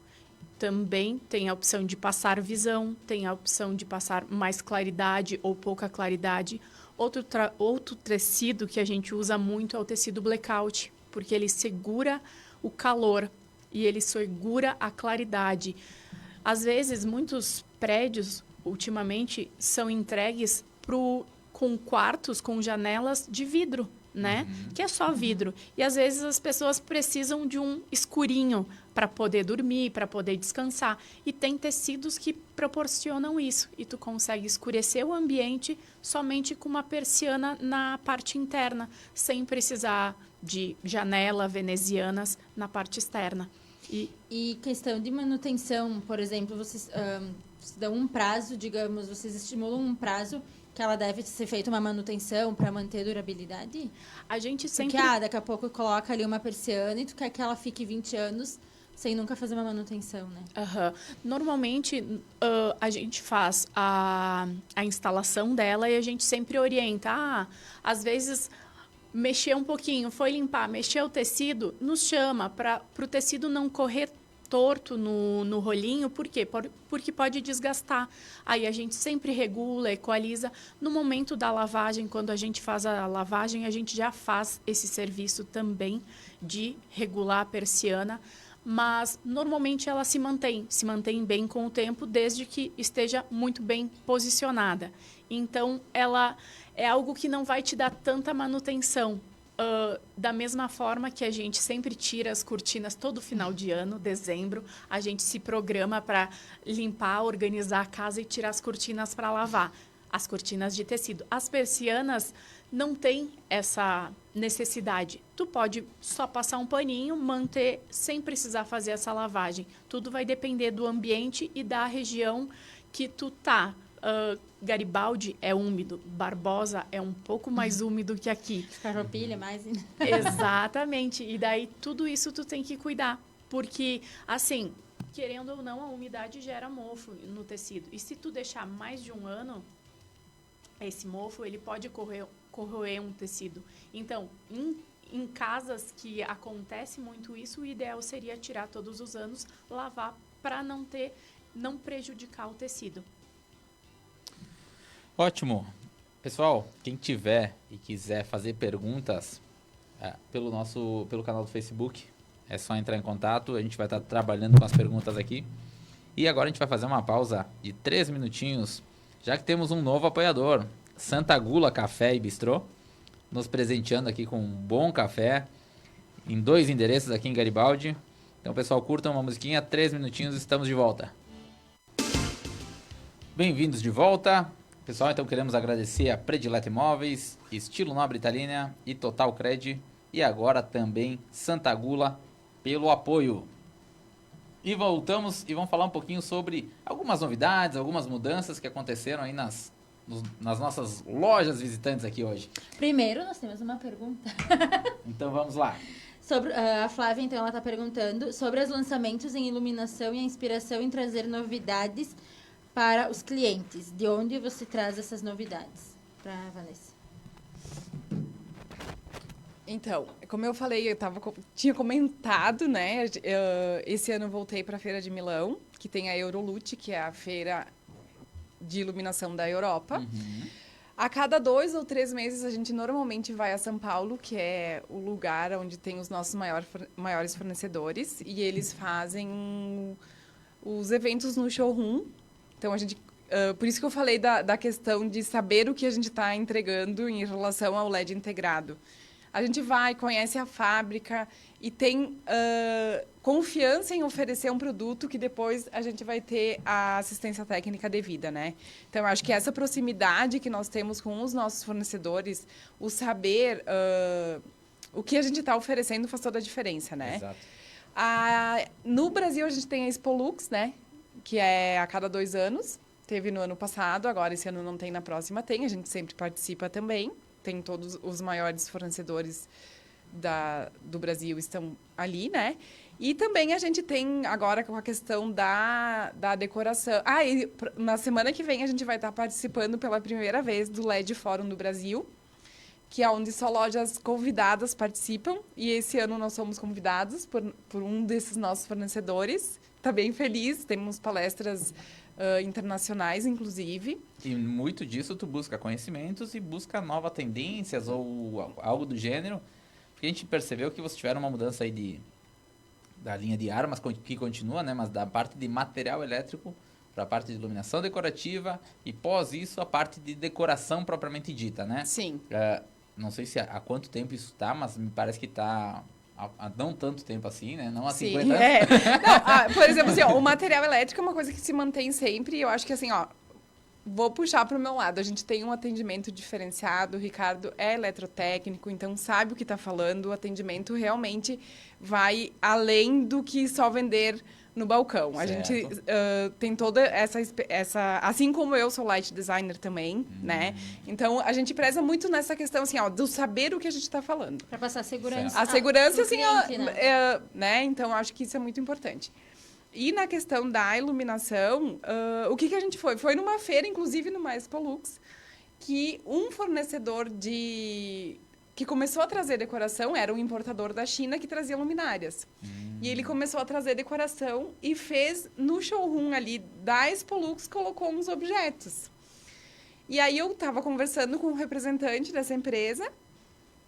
Também tem a opção de passar visão, tem a opção de passar mais claridade ou pouca claridade. Outro tecido que a gente usa muito é o tecido blackout, porque ele segura o calor e ele segura a claridade. Às vezes, muitos prédios, ultimamente, são entregues com quartos, com janelas de vidro, né? Que é só vidro. E às vezes as pessoas precisam de um escurinho para poder dormir, para poder descansar. E tem tecidos que proporcionam isso. E tu consegue escurecer o ambiente somente com uma persiana na parte interna, sem precisar de janela venezianas na parte externa. E questão de manutenção, por exemplo, vocês dão um prazo, digamos, vocês estimulam um prazo que ela deve ser feita uma manutenção para manter durabilidade? A gente sempre... Porque, daqui a pouco coloca ali uma persiana e tu quer que ela fique 20 anos sem nunca fazer uma manutenção, né? Aham. Normalmente, a gente faz a instalação dela e a gente sempre orienta. Às vezes, mexer um pouquinho, foi limpar, mexer o tecido, nos chama para o tecido não correr torto no rolinho. Por quê? Porque pode desgastar. Aí a gente sempre regula, equaliza. No momento da lavagem, quando a gente faz a lavagem, a gente já faz esse serviço também de regular a persiana. Mas, normalmente, ela se mantém bem com o tempo, desde que esteja muito bem posicionada. Então, ela é algo que não vai te dar tanta manutenção. Da mesma forma que a gente sempre tira as cortinas todo final de ano, dezembro, a gente se programa para limpar, organizar a casa e tirar as cortinas para lavar. As cortinas de tecido. As persianas não têm essa necessidade. Tu pode só passar um paninho, manter sem precisar fazer essa lavagem. Tudo vai depender do ambiente e da região que tu tá. Garibaldi é úmido, Barbosa é um pouco mais úmido que aqui. Farroupilha mais... Exatamente. E daí tudo isso tu tem que cuidar. Porque, assim, querendo ou não, a umidade gera mofo no tecido. E se tu deixar mais de um ano, esse mofo, ele pode corroer um tecido. Então, em casas que acontece muito isso, o ideal seria tirar todos os anos, lavar para não prejudicar o tecido. Ótimo. Pessoal, quem tiver e quiser fazer perguntas pelo canal do Facebook, é só entrar em contato. A gente vai estar trabalhando com as perguntas aqui. E agora a gente vai fazer uma pausa de 3 minutinhos, já que temos um novo apoiador, Santa Gula Café e Bistrô, nos presenteando aqui com um bom café, em 2 endereços aqui em Garibaldi. Então, pessoal, curtam uma musiquinha, 3 minutinhos, estamos de volta. Bem-vindos de volta. Pessoal, então queremos agradecer a Predileta Imóveis, Estilo Nobre Italina e Total Cred, e agora também Santa Gula pelo apoio. E voltamos e vamos falar um pouquinho sobre algumas novidades, algumas mudanças que aconteceram aí nas nossas lojas visitantes aqui hoje. Primeiro, nós temos uma pergunta. Então vamos lá. Sobre, a Flávia, então, ela está perguntando sobre os lançamentos em iluminação e a inspiração em trazer novidades para os clientes. De onde você traz essas novidades? Para a Vanessa. Então, como eu falei, tinha comentado, né? Esse ano eu voltei para a Feira de Milão, que tem a Eurolute, que é a feira de iluminação da Europa. Uhum. A cada 2 ou 3 meses, a gente normalmente vai a São Paulo, que é o lugar onde tem os nossos maiores fornecedores, e eles fazem os eventos no showroom. Então, por isso que eu falei da questão de saber o que a gente está entregando em relação ao LED integrado. A gente vai, conhece a fábrica e tem confiança em oferecer um produto que depois a gente vai ter a assistência técnica devida, né? Então, eu acho que essa proximidade que nós temos com os nossos fornecedores, o saber o que a gente está oferecendo faz toda a diferença, né? Exato. No Brasil, a gente tem a Expolux, né? Que é a cada 2 anos. Teve no ano passado, agora esse ano não tem, na próxima tem. A gente sempre participa também. Tem todos os maiores fornecedores do Brasil estão ali, né? E também a gente tem agora com a questão da decoração. E na semana que vem a gente vai estar participando pela primeira vez do LED Fórum do Brasil, que é onde só lojas convidadas participam. E esse ano nós somos convidados por um desses nossos fornecedores. Está bem feliz, temos palestras internacionais, inclusive. E muito disso tu busca conhecimentos e busca novas tendências ou algo do gênero. Porque a gente percebeu que vocês tiveram uma mudança aí da linha de armas, que continua, né? Mas da parte de material elétrico para a parte de iluminação decorativa e pós isso a parte de decoração propriamente dita, né? Sim. Não sei se há quanto tempo isso está, mas me parece que está há não tanto tempo assim, né? Não há 50 anos. Não, por exemplo, assim, o material elétrico é uma coisa que se mantém sempre. E eu acho que, assim, vou puxar para o meu lado. A gente tem um atendimento diferenciado. O Ricardo é eletrotécnico, então sabe o que está falando. O atendimento realmente vai além do que só vender no balcão. A gente tem toda essa... Assim como eu sou light designer também, né? Então, a gente preza muito nessa questão, assim, ó, do saber o que a gente está falando. Para passar segurança. A segurança, assim, cliente, né? Então, acho que isso é muito importante. E na questão da iluminação, o que a gente foi? Foi numa feira, inclusive numa Expolux, que um fornecedor que começou a trazer decoração era um importador da China que trazia luminárias. E ele começou a trazer decoração e fez no showroom ali da Expolux, colocou uns objetos. E aí eu estava conversando com um representante dessa empresa,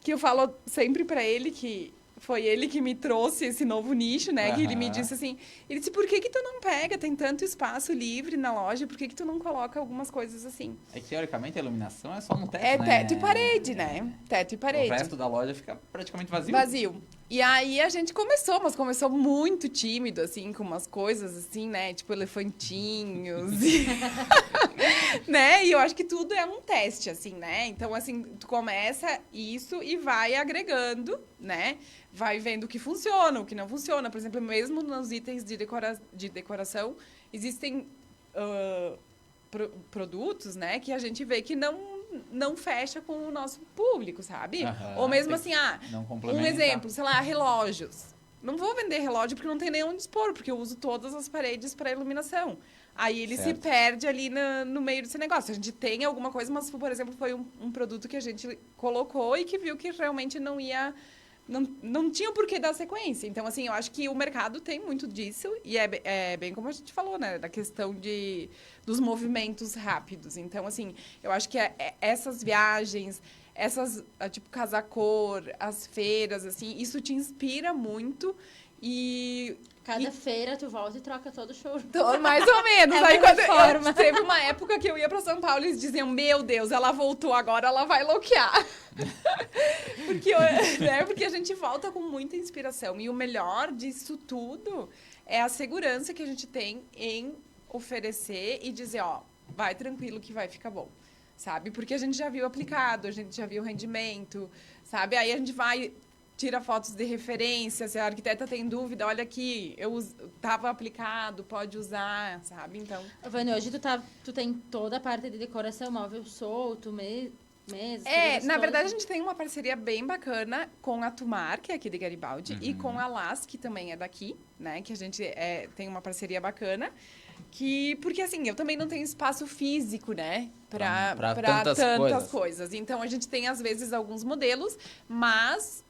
que eu falo sempre para ele que foi ele que me trouxe esse novo nicho, né? Que ele me disse assim, ele disse, por que tu não pega? Tem tanto espaço livre na loja, por que tu não coloca algumas coisas assim? É que, teoricamente, a iluminação é só no teto, É né? teto e parede, né? Teto e parede. O resto da loja fica praticamente vazio. Vazio. E aí a gente começou, mas começou muito tímido, assim, com umas coisas assim, né? Tipo elefantinhos. E... né? E eu acho que tudo é um teste, assim, né? Então, assim, tu começa isso e vai agregando, né? Vai vendo o que funciona, o que não funciona. Por exemplo, mesmo nos itens de decoração, existem produtos, né? Que a gente vê que não fecha com o nosso público, sabe? Ou mesmo assim, um exemplo, sei lá, relógios. Não vou vender relógio porque não tem nem onde expor, porque eu uso todas as paredes para iluminação. Aí ele se perde ali no meio desse negócio. A gente tem alguma coisa, mas, por exemplo, foi um produto que a gente colocou e que viu que realmente não ia... Não tinha por que dar sequência. Então, assim, eu acho que o mercado tem muito disso. E é bem como a gente falou, né? Da questão dos movimentos rápidos. Então, assim, eu acho que essas viagens, tipo, Casacor, as feiras, assim, isso te inspira muito. Cada feira tu volta e troca todo o show. Mais ou menos. É aí quando teve uma época que eu ia para São Paulo e eles diziam, meu Deus, ela voltou agora, ela vai loquear. Porque a gente volta com muita inspiração. E o melhor disso tudo é a segurança que a gente tem em oferecer e dizer, ó, vai tranquilo que vai ficar bom. Sabe? Porque a gente já viu aplicado, a gente já viu o rendimento, sabe? Aí a gente vai... tira fotos de referência, se a arquiteta tem dúvida, olha aqui, estava aplicado, pode usar, sabe? Então... Vânia, hoje tu tem toda a parte de decoração, móvel solto, mesa... na verdade, a gente tem uma parceria bem bacana com a Tumar, que é aqui de Garibaldi, e com a Las, que também é daqui, né? Que a gente tem uma parceria bacana. Porque, assim, eu também não tenho espaço físico, né? Para tantas coisas. Então, a gente tem, às vezes, alguns modelos, mas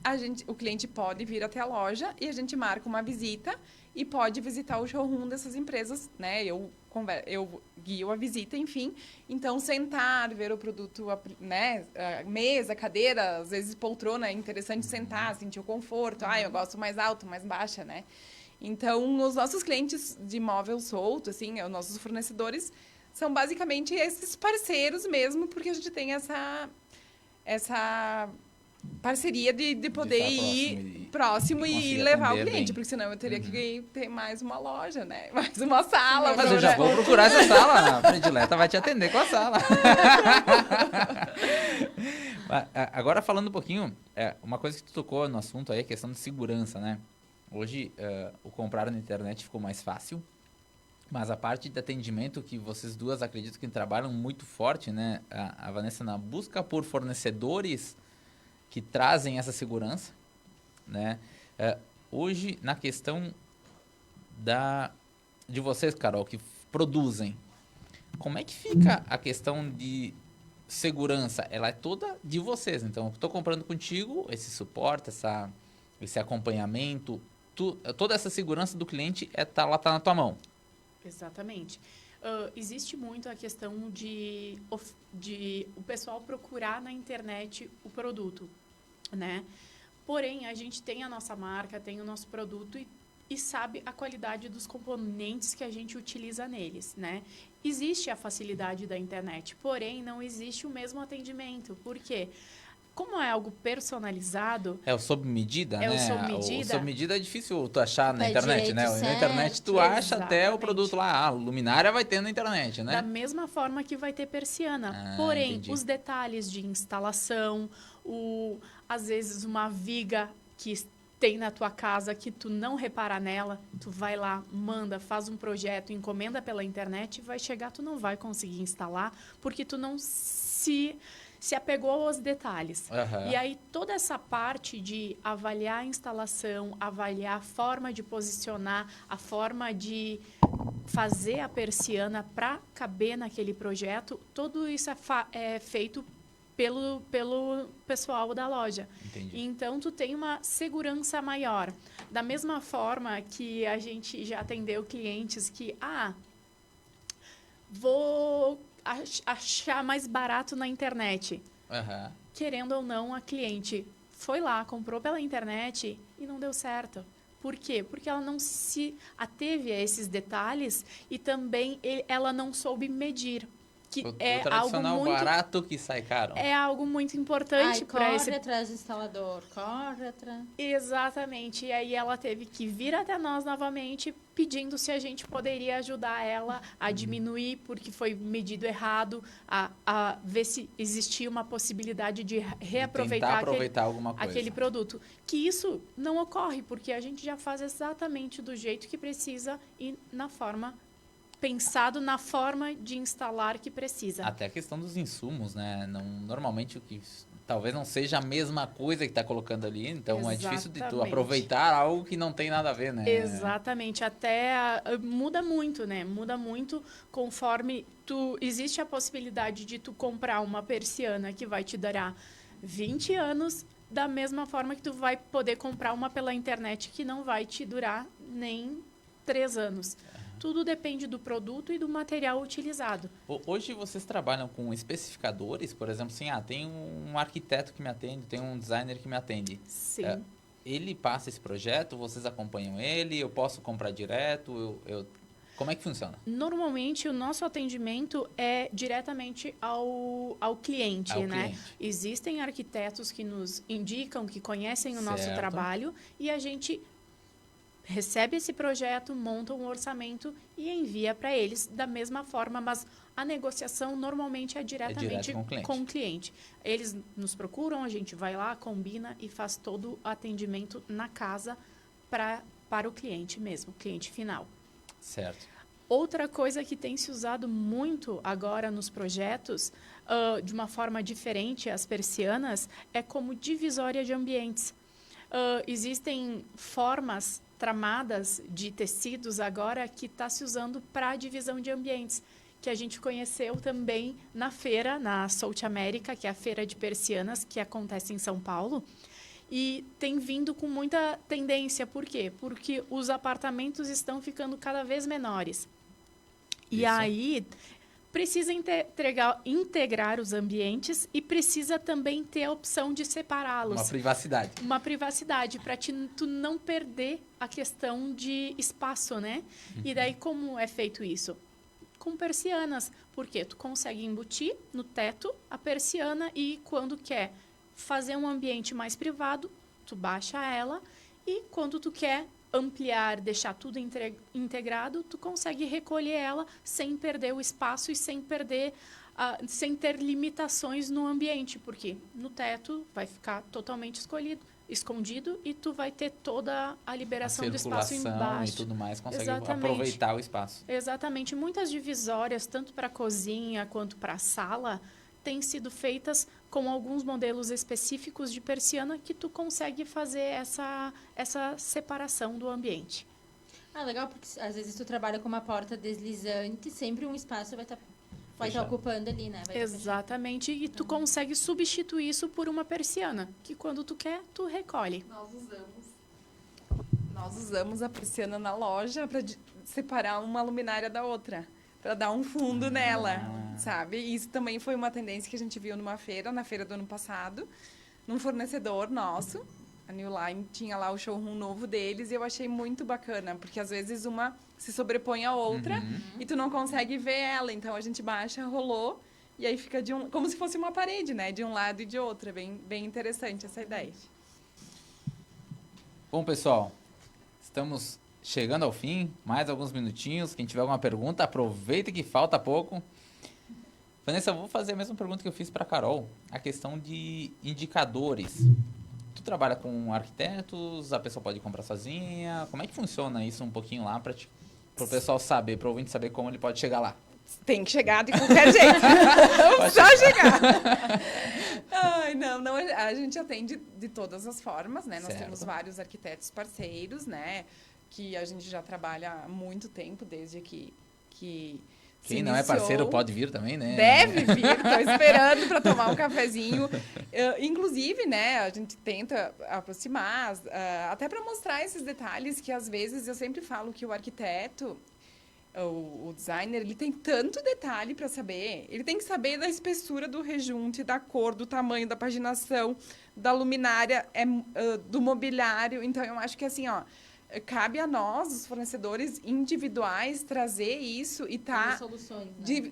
o cliente pode vir até a loja e a gente marca uma visita e pode visitar o showroom dessas empresas, né? Eu guio a visita, enfim. Então, sentar, ver o produto, né? Mesa, cadeira, às vezes poltrona, é interessante sentar, sentir o conforto. Eu gosto mais alto, mais baixa, né? Então, os nossos clientes de móvel solto, assim, os nossos fornecedores, são basicamente esses parceiros mesmo, porque a gente tem essa parceria de poder ir próximo e levar o cliente, porque senão eu teria que ter mais uma loja, né? Mais uma sala. Mas eu já vou procurar essa sala, a predileta vai te atender com a sala. Agora, falando um pouquinho, uma coisa que tu tocou no assunto aí, a questão de segurança, né? Hoje, o comprar na internet ficou mais fácil, mas a parte de atendimento que vocês duas acredito que trabalham muito forte, né? A Vanessa na busca por fornecedores que trazem essa segurança, né? Hoje, na questão de vocês, Carol, que produzem, como é que fica a questão de segurança? Ela é toda de vocês, então eu estou comprando contigo esse suporte, esse acompanhamento, toda essa segurança do cliente tá na tua mão. Exatamente. Existe muito a questão de o pessoal procurar na internet o produto, né? Porém, a gente tem a nossa marca, tem o nosso produto e sabe a qualidade dos componentes que a gente utiliza neles, né? Existe a facilidade da internet, porém, não existe o mesmo atendimento. Por quê? como é algo personalizado, É o sob medida, né? É o sob medida. O sob medida é difícil tu achar na Pé internet, né? direito, Na internet tu certo. acha até o Exatamente. produto lá. A luminária vai ter na internet, né? da mesma forma que vai ter persiana. Ah, Porém, entendi. os detalhes de instalação, às vezes uma viga que tem na tua casa que tu não repara nela, tu vai lá, manda, faz um projeto, encomenda pela internet, vai chegar, tu não vai conseguir instalar, porque tu não se apegou aos detalhes. Aham. E aí, toda essa parte de avaliar a instalação, avaliar a forma de posicionar, a forma de fazer a persiana para caber naquele projeto, tudo isso é feito pelo pessoal da loja. Entendi. Então, tu tem uma segurança maior. Da mesma forma que a gente já atendeu clientes que, vou achar mais barato na internet. Aham. Querendo ou não, a cliente foi lá, comprou pela internet e não deu certo. Por quê? Porque ela não se ateve a esses detalhes e também ela não soube medir. Que O é algo tradicional muito barato que sai caro. é algo muito importante para corre esse. atrás do instalador, corre atrás. Exatamente. E aí ela teve que vir até nós novamente pedindo se a gente poderia ajudar ela a diminuir, porque foi medido errado, a ver se existia uma possibilidade de Tentar reaproveitar aproveitar alguma coisa. aquele produto. Que isso não ocorre, porque a gente já faz exatamente do jeito que precisa e pensado na forma de instalar que precisa. Até a questão dos insumos, né? Normalmente o que talvez não seja a mesma coisa que está colocando ali, então é difícil de tu Exatamente. aproveitar algo que não tem nada a ver, né? Exatamente, muda muito, né? Muda muito conforme existe a possibilidade de tu comprar uma persiana que vai te durar 20 anos, da mesma forma que tu vai poder comprar uma pela internet que não vai te durar nem 3 anos. Tudo depende do produto e do material utilizado. Hoje vocês trabalham com especificadores, por exemplo, assim, tem um arquiteto que me atende, tem um designer que me atende. Sim. Ele passa esse projeto, vocês acompanham ele, eu posso comprar direto, como é que funciona? Normalmente, o nosso atendimento é diretamente ao cliente, Ao né? cliente. Existem arquitetos que nos indicam, que conhecem o nosso Certo. trabalho e a gente recebe esse projeto, monta um orçamento e envia para eles da mesma forma, mas a negociação normalmente é diretamente direto com o cliente. Eles nos procuram, a gente vai lá, combina e faz todo o atendimento na casa para o cliente mesmo, cliente final. Certo. Outra coisa que tem se usado muito agora nos projetos, de uma forma diferente, as persianas, é como divisória de ambientes. Existem formas tramadas de tecidos agora que está se usando para divisão de ambientes, que a gente conheceu também na feira, na South America, que é a feira de persianas, que acontece em São Paulo. E tem vindo com muita tendência. Por quê? Porque os apartamentos estão ficando cada vez menores. E Isso. aí precisa integrar os ambientes e precisa também ter a opção de separá-los. Uma privacidade. Uma privacidade para tu não perder a questão de espaço, né? E daí como é feito isso? Com persianas, porque tu consegue embutir no teto a persiana e quando quer fazer um ambiente mais privado, tu baixa ela e quando tu quer ampliar, deixar tudo integrado, tu consegue recolher ela sem perder o espaço e sem sem ter limitações no ambiente, porque no teto vai ficar totalmente escondido e tu vai ter toda a liberação do espaço embaixo. E tudo mais, consegue Exatamente. aproveitar o espaço. Exatamente. Muitas divisórias, tanto para a cozinha quanto para a sala, têm sido feitas com alguns modelos específicos de persiana que tu consegue fazer essa separação do ambiente. Legal, porque às vezes tu trabalha com uma porta deslizante, sempre um espaço vai estar ocupando ali, né? Exatamente. E tu consegue substituir isso por uma persiana, que quando tu quer, tu recolhe. Nós usamos a persiana na loja para separar uma luminária da outra, para dar um fundo nela, sabe? E isso também foi uma tendência que a gente viu na feira do ano passado, num fornecedor nosso. A New Line tinha lá o showroom novo deles e eu achei muito bacana, porque às vezes uma se sobrepõe à outra e tu não consegue ver ela. Então a gente baixa, rolou e aí fica como se fosse uma parede, né? De um lado e de outro. É bem interessante essa ideia. Bom, pessoal, estamos chegando ao fim, mais alguns minutinhos. Quem tiver alguma pergunta, aproveita que falta pouco. Vanessa, eu vou fazer a mesma pergunta que eu fiz para a Carol, a questão de indicadores. Tu trabalha com arquitetos, a pessoa pode comprar sozinha, como é que funciona isso um pouquinho lá para o pessoal saber, para o ouvinte saber como ele pode chegar lá? Tem que chegar de qualquer jeito. Não só chegar. Ai, não, a gente atende de todas as formas, né? Nós temos vários arquitetos parceiros, né? Que a gente já trabalha há muito tempo, desde que quem não é parceiro pode vir também, né? Deve vir, estou esperando para tomar um cafezinho. Inclusive, né, a gente tenta aproximar, até para mostrar esses detalhes que, às vezes, eu sempre falo que o arquiteto, o designer, ele tem tanto detalhe para saber. Ele tem que saber da espessura do rejunte, da cor, do tamanho, da paginação, da luminária, do mobiliário. Então, eu acho que, assim, ó, cabe a nós, os fornecedores individuais, trazer isso e estar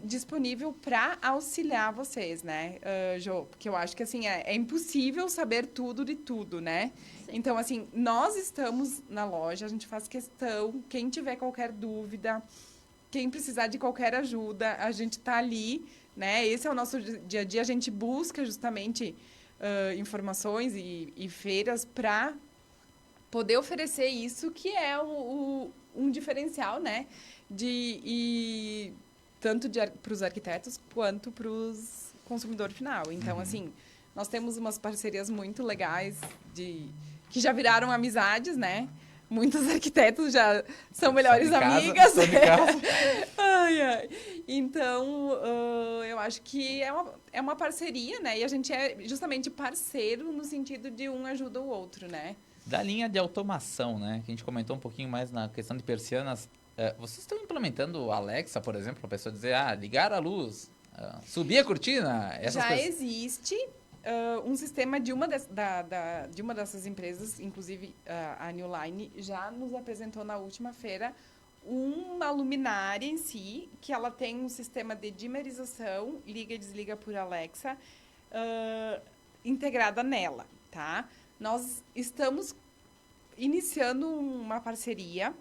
disponível para auxiliar vocês, né, Jo? Porque eu acho que, assim, é impossível saber tudo de tudo, né? Sim. Então, assim, nós estamos na loja, a gente faz questão, quem tiver qualquer dúvida, quem precisar de qualquer ajuda, a gente está ali, né? Esse é o nosso dia a dia, a gente busca justamente informações e feiras para poder oferecer isso, que é um diferencial, né? Tanto para os arquitetos quanto para os consumidor final. Então, assim, nós temos umas parcerias muito legais que já viraram amizades, né? Muitos arquitetos já são melhores amigas. Ai. Então, eu acho que é uma parceria, né? E a gente é justamente parceiro no sentido de um ajuda o outro, né? Da linha de automação, né? Que a gente comentou um pouquinho mais na questão de persianas. Vocês estão implementando o Alexa, por exemplo, para a pessoa dizer, ligar a luz, subir a cortina? Existe um sistema de uma dessas empresas, inclusive a New Line, já nos apresentou na última feira uma luminária em si, que ela tem um sistema de dimerização, liga e desliga por Alexa, integrada nela, tá? Nós estamos iniciando uma parceria.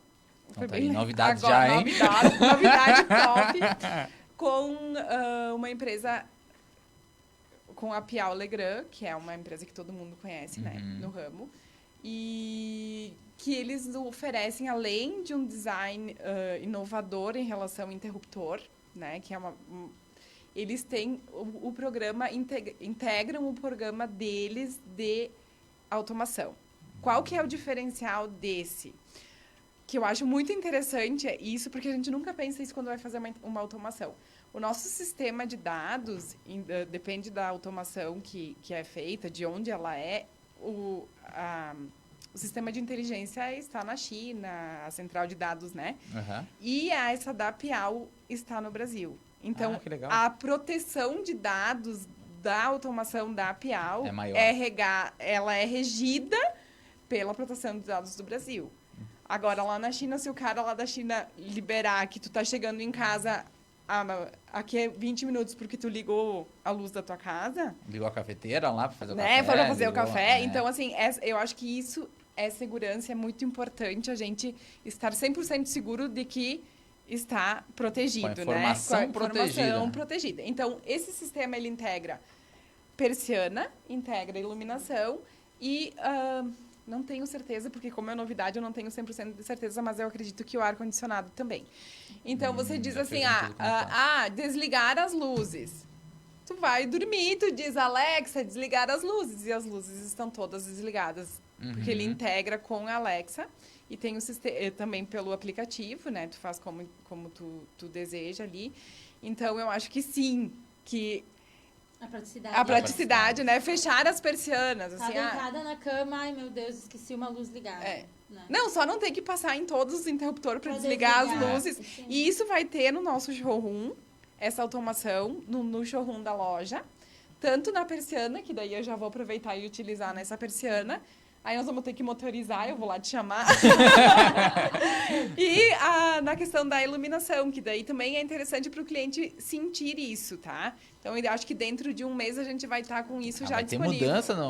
Então, tá aí, novidade agora, já, hein? Novidade top. Com uma empresa, com a Piau Legrand, que é uma empresa que todo mundo conhece, né? No ramo. E que eles oferecem, além de um design inovador em relação ao interruptor, né? Que é eles têm o programa, integram o programa deles de automação. Qual que é o diferencial desse? Que eu acho muito interessante é isso, porque a gente nunca pensa isso quando vai fazer uma automação. O nosso sistema de dados, depende da automação que é feita, de onde ela é, o sistema de inteligência está na China, a central de dados, né? E essa da Piau está no Brasil. Então, a proteção de dados da automação da Piau ela é regida pela proteção de dados do Brasil. Agora, lá na China, se o cara lá da China liberar que tu tá chegando em casa aqui é 20 minutos porque tu ligou a luz da tua casa... Ligou a cafeteira lá para fazer o café. Né, para fazer o café. Então, assim, eu acho que isso é segurança, é muito importante a gente estar 100% seguro de que está protegido, com a informação protegida. Então, esse sistema, ele integra persiana, integra iluminação e não tenho certeza, porque como é novidade eu não tenho 100% de certeza, mas eu acredito que o ar-condicionado também. Então você diz assim, desligar as luzes. Tu vai dormir, tu diz, Alexa, desligar as luzes, e as luzes estão todas desligadas, porque ele integra com a Alexa e tem o sistema também pelo aplicativo, né? Tu faz como tu deseja ali. Então eu acho que sim, que a praticidade, né? Fechar as persianas. Tá deitada na cama, ai meu Deus, esqueci uma luz ligada. Né? Não, só não tem que passar em todos os interruptores para desligar as luzes. Sim. E isso vai ter no nosso showroom, essa automação, no showroom da loja. Tanto na persiana, que daí eu já vou aproveitar e utilizar nessa persiana, Aí nós vamos ter que motorizar, eu vou lá te chamar. E na questão da iluminação, que daí também é interessante para o cliente sentir isso, tá? Então, eu acho que dentro de um mês a gente vai estar com isso já vai ter disponível. mudança na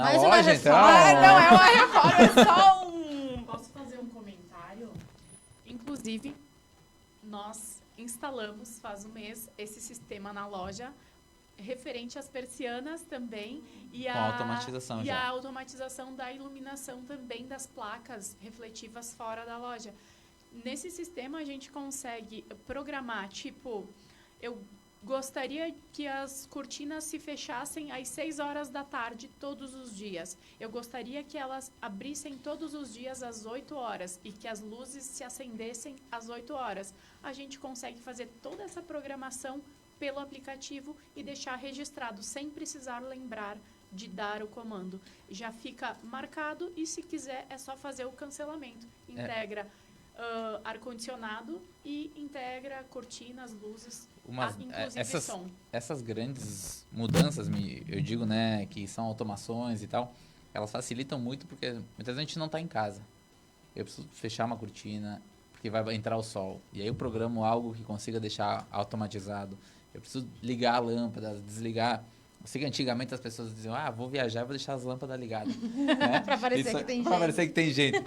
Mais uma loja, então. reforma. Não é uma reforma, é só um... Posso fazer um comentário? Inclusive, nós instalamos faz um mês esse sistema na loja referente às persianas também e Com automatização e já. a automatização da iluminação também das placas refletivas fora da loja. Nesse sistema a gente consegue programar, tipo, eu gostaria que as cortinas se fechassem às 6 horas da tarde todos os dias. Eu gostaria que elas abrissem todos os dias às 8 horas e que as luzes se acendessem às 8 horas. A gente consegue fazer toda essa programação pelo aplicativo e deixar registrado, sem precisar lembrar de dar o comando. Já fica marcado e, se quiser, é só fazer o cancelamento. Integra ar-condicionado e integra cortinas, luzes, inclusive som. Essas grandes mudanças, eu digo, né, que são automações e tal, elas facilitam muito porque muitas vezes a gente não está em casa. Eu preciso fechar uma cortina porque vai entrar o sol. E aí eu programo algo que consiga deixar automatizado. Eu preciso ligar a lâmpada, desligar. Eu sei que antigamente as pessoas diziam, vou viajar, vou deixar as lâmpadas ligadas. Né? Pra parecer que tem gente. Pra parecer que tem gente.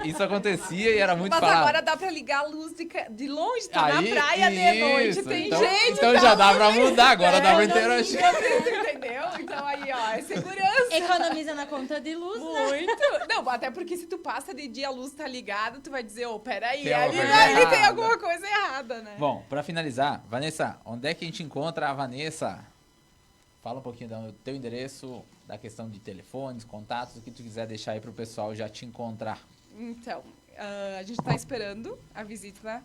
Isso acontecia e era muito Mas falado. agora dá pra ligar a luz de longe, tá na Aí, praia de noite, isso. tem Então- gente. Então tá já dá lá pra no- mudar, agora dá pra interagir. Entendeu? Então aí, ó, é segurança. Economiza na conta de luz, né? Muito. Não, até porque se tu passa de dia, a luz tá ligada, tu vai dizer, peraí, Tem ali, alguma coisa ali tem errada. alguma coisa errada, né? Bom, pra finalizar, Vanessa, onde é que a gente encontra a Vanessa? Fala um pouquinho do teu endereço, da questão de telefones, contatos, o que tu quiser deixar aí pro pessoal já te encontrar. Então, a gente tá esperando a visita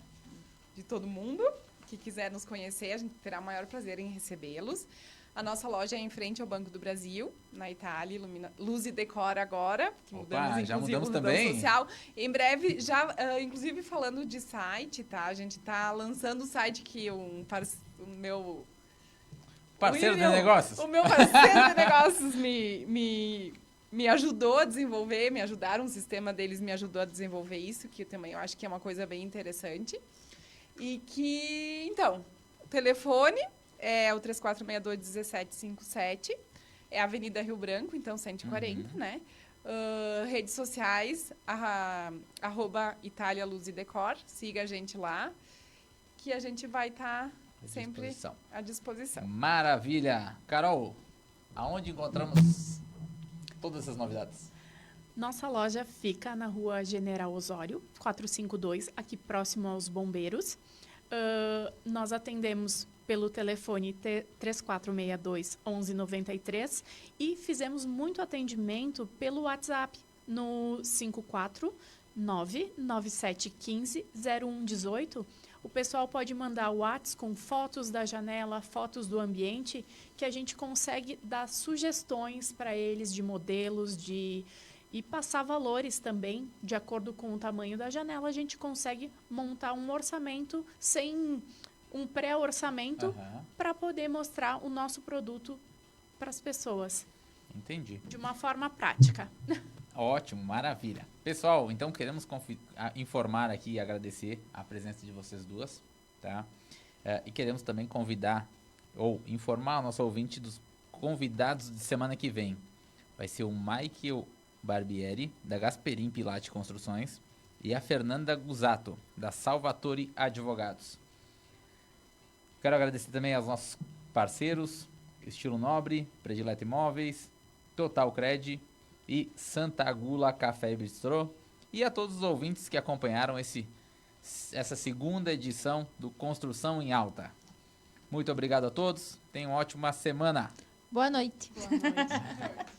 de todo mundo que quiser nos conhecer, a gente terá o maior prazer em recebê-los. A nossa loja é em frente ao Banco do Brasil, na Itália, Luz e Decor agora, que Opa, mudamos, já inclusive, mudamos o também? social. Em breve, já, inclusive falando de site, tá? A gente tá lançando o site que o meu... Parceiro de William, negócios? O meu parceiro de negócios me ajudou a desenvolver, me ajudaram, o sistema deles me ajudou a desenvolver isso, que também eu acho que é uma coisa bem interessante. E que, então, o telefone é o 3462-1757, é a Avenida Rio Branco, então 140, né? Redes sociais, @Itália Luz e Decor, siga a gente lá, que a gente vai estar sempre à disposição. Maravilha! Carol, aonde encontramos todas essas novidades? Nossa loja fica na Rua General Osório, 452, aqui próximo aos Bombeiros. Nós atendemos pelo telefone 3462-1193 e fizemos muito atendimento pelo WhatsApp no 549-9715-0118. O pessoal pode mandar o WhatsApp com fotos da janela, fotos do ambiente, que a gente consegue dar sugestões para eles de modelos, e passar valores também, de acordo com o tamanho da janela. A gente consegue montar um orçamento sem um pré-orçamento para poder mostrar o nosso produto para as pessoas. Entendi. De uma forma prática. Ótimo, maravilha. Pessoal, então queremos informar aqui e agradecer a presença de vocês duas, tá? E queremos também convidar ou informar o nosso ouvinte dos convidados de semana que vem. Vai ser o Michael Barbieri, da Gasperim Pilate Construções, e a Fernanda Gusato, da Salvatore Advogados. Quero agradecer também aos nossos parceiros, Estilo Nobre, Predileto Imóveis, Total Cred e Santa Gula Café e Bistrô, e a todos os ouvintes que acompanharam essa segunda edição do Construção em Alta. Muito obrigado a todos, tenham uma ótima semana. Boa noite. Boa noite.